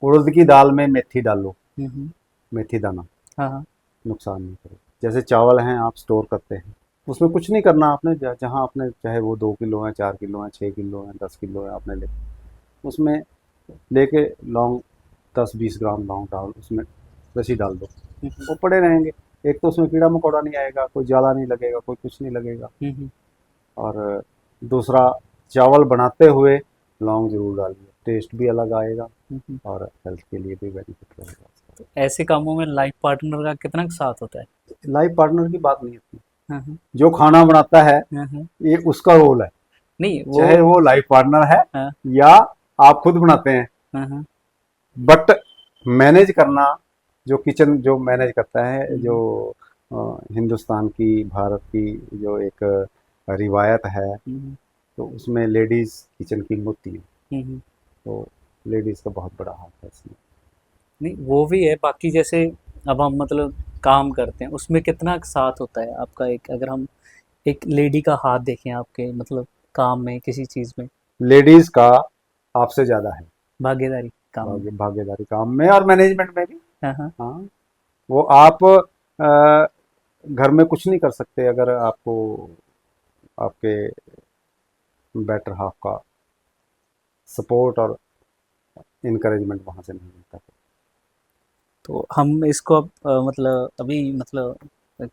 उड़द की दाल में मेथी डालो, हम्म मेथी दाना, हाँ हाँ। नुकसान नहीं करेगी। जैसे चावल हैं आप स्टोर करते हैं, उसमें कुछ नहीं करना आपने, जहाँ आपने चाहे वो 2 किलो है, 4 किलो है, 6 किलो है, 10 किलो है, आपने ले उसमें लेके लौंग 10-20 ग्राम लौंग डाल, उसमें रसी डाल दो, वो पड़े रहेंगे। एक तो उसमें कीड़ा मकोड़ा नहीं आएगा, कोई जाला नहीं लगेगा, कोई कुछ नहीं लगेगा। हम्म और दूसरा, चावल बनाते हुए लौंग जरूर डालिए, टेस्ट भी अलग आएगा हम्म। और हेल्थ के लिए भी बेनिफिट रहेगा। तो ऐसे कामों में लाइफ पार्टनर का कितना साथ होता है? लाइफ पार्टनर की बात नहीं होती, हाँ जो खाना बनाता है हाँ। ये उसका रोल है, नहीं वो। चाहे वो लाइफ पार्टनर है हाँ या आप खुद बनाते हैं। हाँ हाँ। बट मैनेज करना, जो किचन जो मैनेज करता है, जो हिंदुस्तान की, भारत की जो एक रिवायत है, तो उसमें लेडीज़ किचन किंग होती है। तो लेडीज़ का बहुत बड़ा हाथ है इसमें। नहीं वो भी है, बाकी जैसे अब हम मतलब काम करते हैं उसमें कितना साथ होता है आपका, एक अगर हम एक लेडी का हाथ देखें आपके मतलब काम में किसी चीज़ में, लेडीज़ का आपसे ज़्यादा है भागीदारी काम में। भागीदारी काम में और मैनेजमेंट में भी। हाँ हाँ। हाँ, वो आप घर में कुछ नहीं कर सकते अगर आपको आपके बेटर हाफ का सपोर्ट और इनकरेजमेंट वहाँ से नहीं मिलता। तो हम इसको अब मतलब अभी मतलब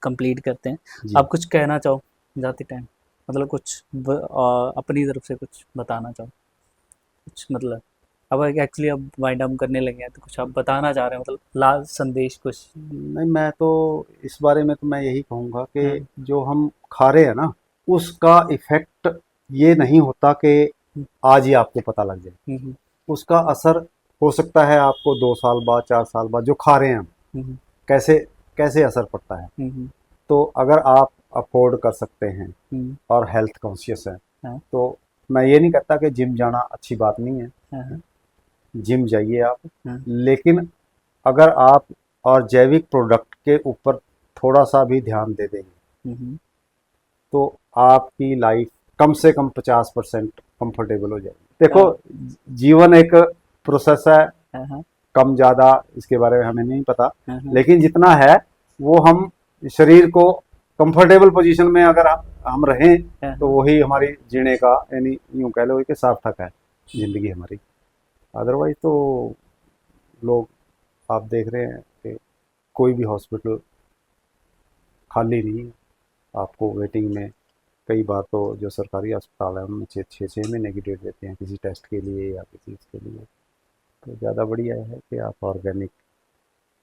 कंप्लीट करते हैं। जी। आप कुछ कहना चाहो जाते टाइम, मतलब कुछ अपनी तरफ से कुछ बताना चाहो कुछ, मतलब अब एक्चुअली अब वाइंड डाउन करने लगे हैं तो कुछ आप बताना चाह रहे हैं, मतलब लास्ट संदेश कुछ। नहीं, मैं तो इस बारे में तो मैं यही कहूँगा कि हम्म जो हम खा रहे हैं ना, उसका इफ़ेक्ट ये नहीं होता कि आज ही आपको पता लग जाए। हम्म उसका असर हो सकता है आपको 2 साल बाद, 4 साल बाद, जो खा रहे हैं हम, हम्म कैसे कैसे असर पड़ता है। हम्म तो अगर आप अफ़ोर्ड कर सकते हैं हम्म, और हेल्थ कॉन्शियस हैं, हाँ तो मैं ये नहीं कहता कि जिम जाना अच्छी बात नहीं है, हाँ हाँ जिम जाइए आप। हाँ, लेकिन अगर आप और जैविक प्रोडक्ट के ऊपर थोड़ा-सा भी ध्यान दे देंगे, हम्म तो आपकी लाइफ कम से कम 50% कंफर्टेबल हो जाएगी। देखो, हाँ जीवन एक प्रोसेस है, हाँ हाँ कम ज़्यादा इसके बारे में हमें नहीं पता, हाँ हाँ लेकिन जितना है वो हम शरीर को कंफर्टेबल पोजीशन में अगर हम रहें, हाँ तो हाँ, वही हमारी जीने का, यानी यूँ कह लो कि सार्थक है ज़िंदगी हमारी। अदरवाइज़ तो लोग, आप देख रहे हैं कि कोई भी हॉस्पिटल खाली नहीं है, आपको वेटिंग में। कई बार तो जो सरकारी अस्पताल है उनमें 6 6 महीने की डेट देते हैं किसी टेस्ट के लिए या किसी चीज़ के लिए। तो ज़्यादा बढ़िया है कि आप ऑर्गेनिक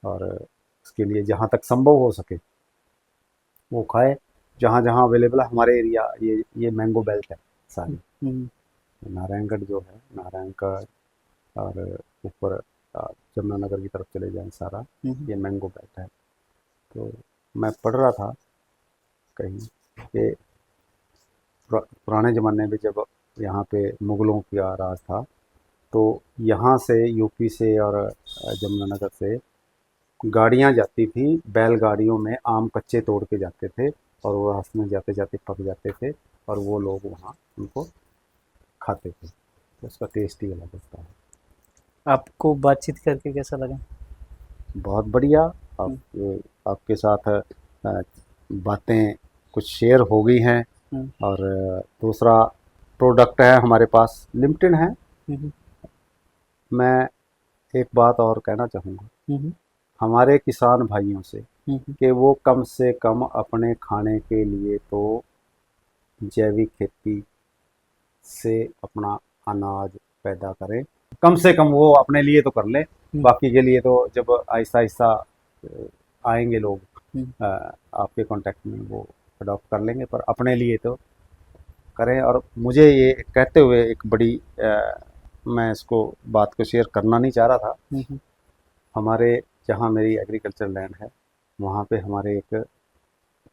और इसके लिए जहाँ तक संभव हो सके वो खाएं। जहाँ जहाँ अवेलेबल है हमारे एरिया, ये मैंगो बेल्ट है सारी। हम्म नारायणगढ़ जो है, नारायणगढ़ और ऊपर जमुनानगर की तरफ चले जाएं सारा, हम्म ये मैंगो बेल्ट है। तो मैं पढ़ रहा था कहीं कि पुराने ज़माने में जब यहाँ पे मुग़लों का राज था, तो यहाँ से यूपी से और जमुनानगर से गाड़ियाँ जाती थी, बैलगाड़ियों में आम कच्चे तोड़ के जाते थे, और वो रास्ते में जाते जाते पक जाते थे, और वो लोग वहाँ उनको खाते थे। तो उसका टेस्ट ही अलग होता है। आपको बातचीत करके कैसा लगा? बहुत बढ़िया। आप हम्म आपके साथ बातें कुछ शेयर हो गई हैं। हम्म और दूसरा प्रोडक्ट है हमारे पास, लिमिटेड है। हम्म मैं एक बात और कहना चाहूँगा हम्म हमारे किसान भाइयों से, हम्म कि वो कम से कम अपने खाने के लिए तो जैविक खेती से अपना अनाज पैदा करें। कम से कम वो अपने लिए तो कर लें, हम्म बाकी के लिए तो जब आहिस्ता आहिस्ता आएंगे लोग हम्म आपके कांटेक्ट में, वो अडॉप्ट कर लेंगे, पर अपने लिए तो करें। और मुझे ये कहते हुए एक बड़ी मैं इसको बात को शेयर करना नहीं चाह रहा था। हम्म हमारे जहाँ मेरी एग्रीकल्चर लैंड है, वहाँ पे हमारे एक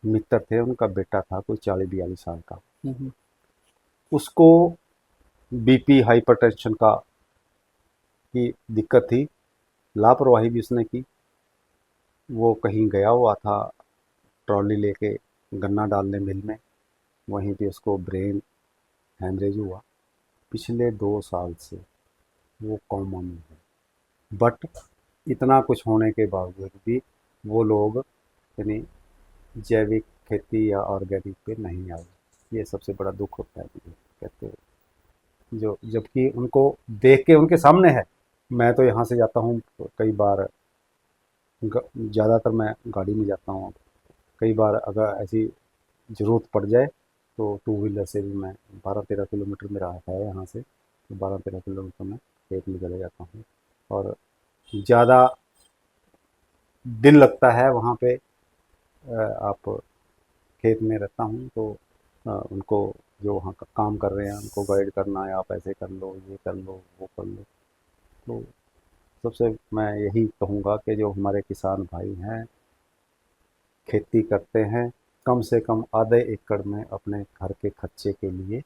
मित्र थे, उनका बेटा था कोई 40 42 साल का। हम्म उसको बीपी हाइपरटेंशन का की दिक्कत थी। लापरवाही भी उसने की। वो कहीं गया हुआ था ट्रॉली लेके गन्ना डालने मिल में, वहीं पे उसको ब्रेन हैमरेज हुआ। पिछले 2 साल से वो कोमा में है। बट इतना कुछ होने के बावजूद भी वो लोग यानी जैविक खेती या ऑर्गेनिक पे नहीं आए। ये सबसे बड़ा दुख होता है मुझे कहते हुए, जो जबकि उनको देख के उनके सामने है। मैं तो यहाँ से जाता हूँ कई बार, ज़्यादातर मैं गाड़ी में जाता हूँ। कई बार अगर ऐसी ज़रूरत पड़ जाए तो टू व्हीलर से भी मैं 12 13 किलोमीटर मेरा है यहाँ से, तो 12 13 किलोमीटर मैं खेत में चले जाता हूँ। और ज़्यादा दिल लगता है वहाँ पे। आप खेत में रहता हूँ तो उनको जो वहाँ का काम कर रहे हैं उनको गाइड करना है, आप ऐसे कर लो, ये कर लो, वो कर लो। तो सबसे मैं यही कहूँगा कि जो हमारे किसान भाई हैं, खेती करते हैं, कम से कम आधे एकड़ में अपने घर के खर्चे के लिए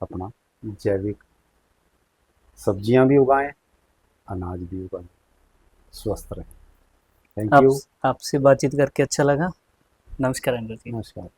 अपना जैविक सब्जियां भी उगाएं, अनाज भी उगाएं, स्वस्थ रहें। थैंक आप यू। आपसे बातचीत करके अच्छा लगा। नमस्कार अंदर जी। नमस्कार।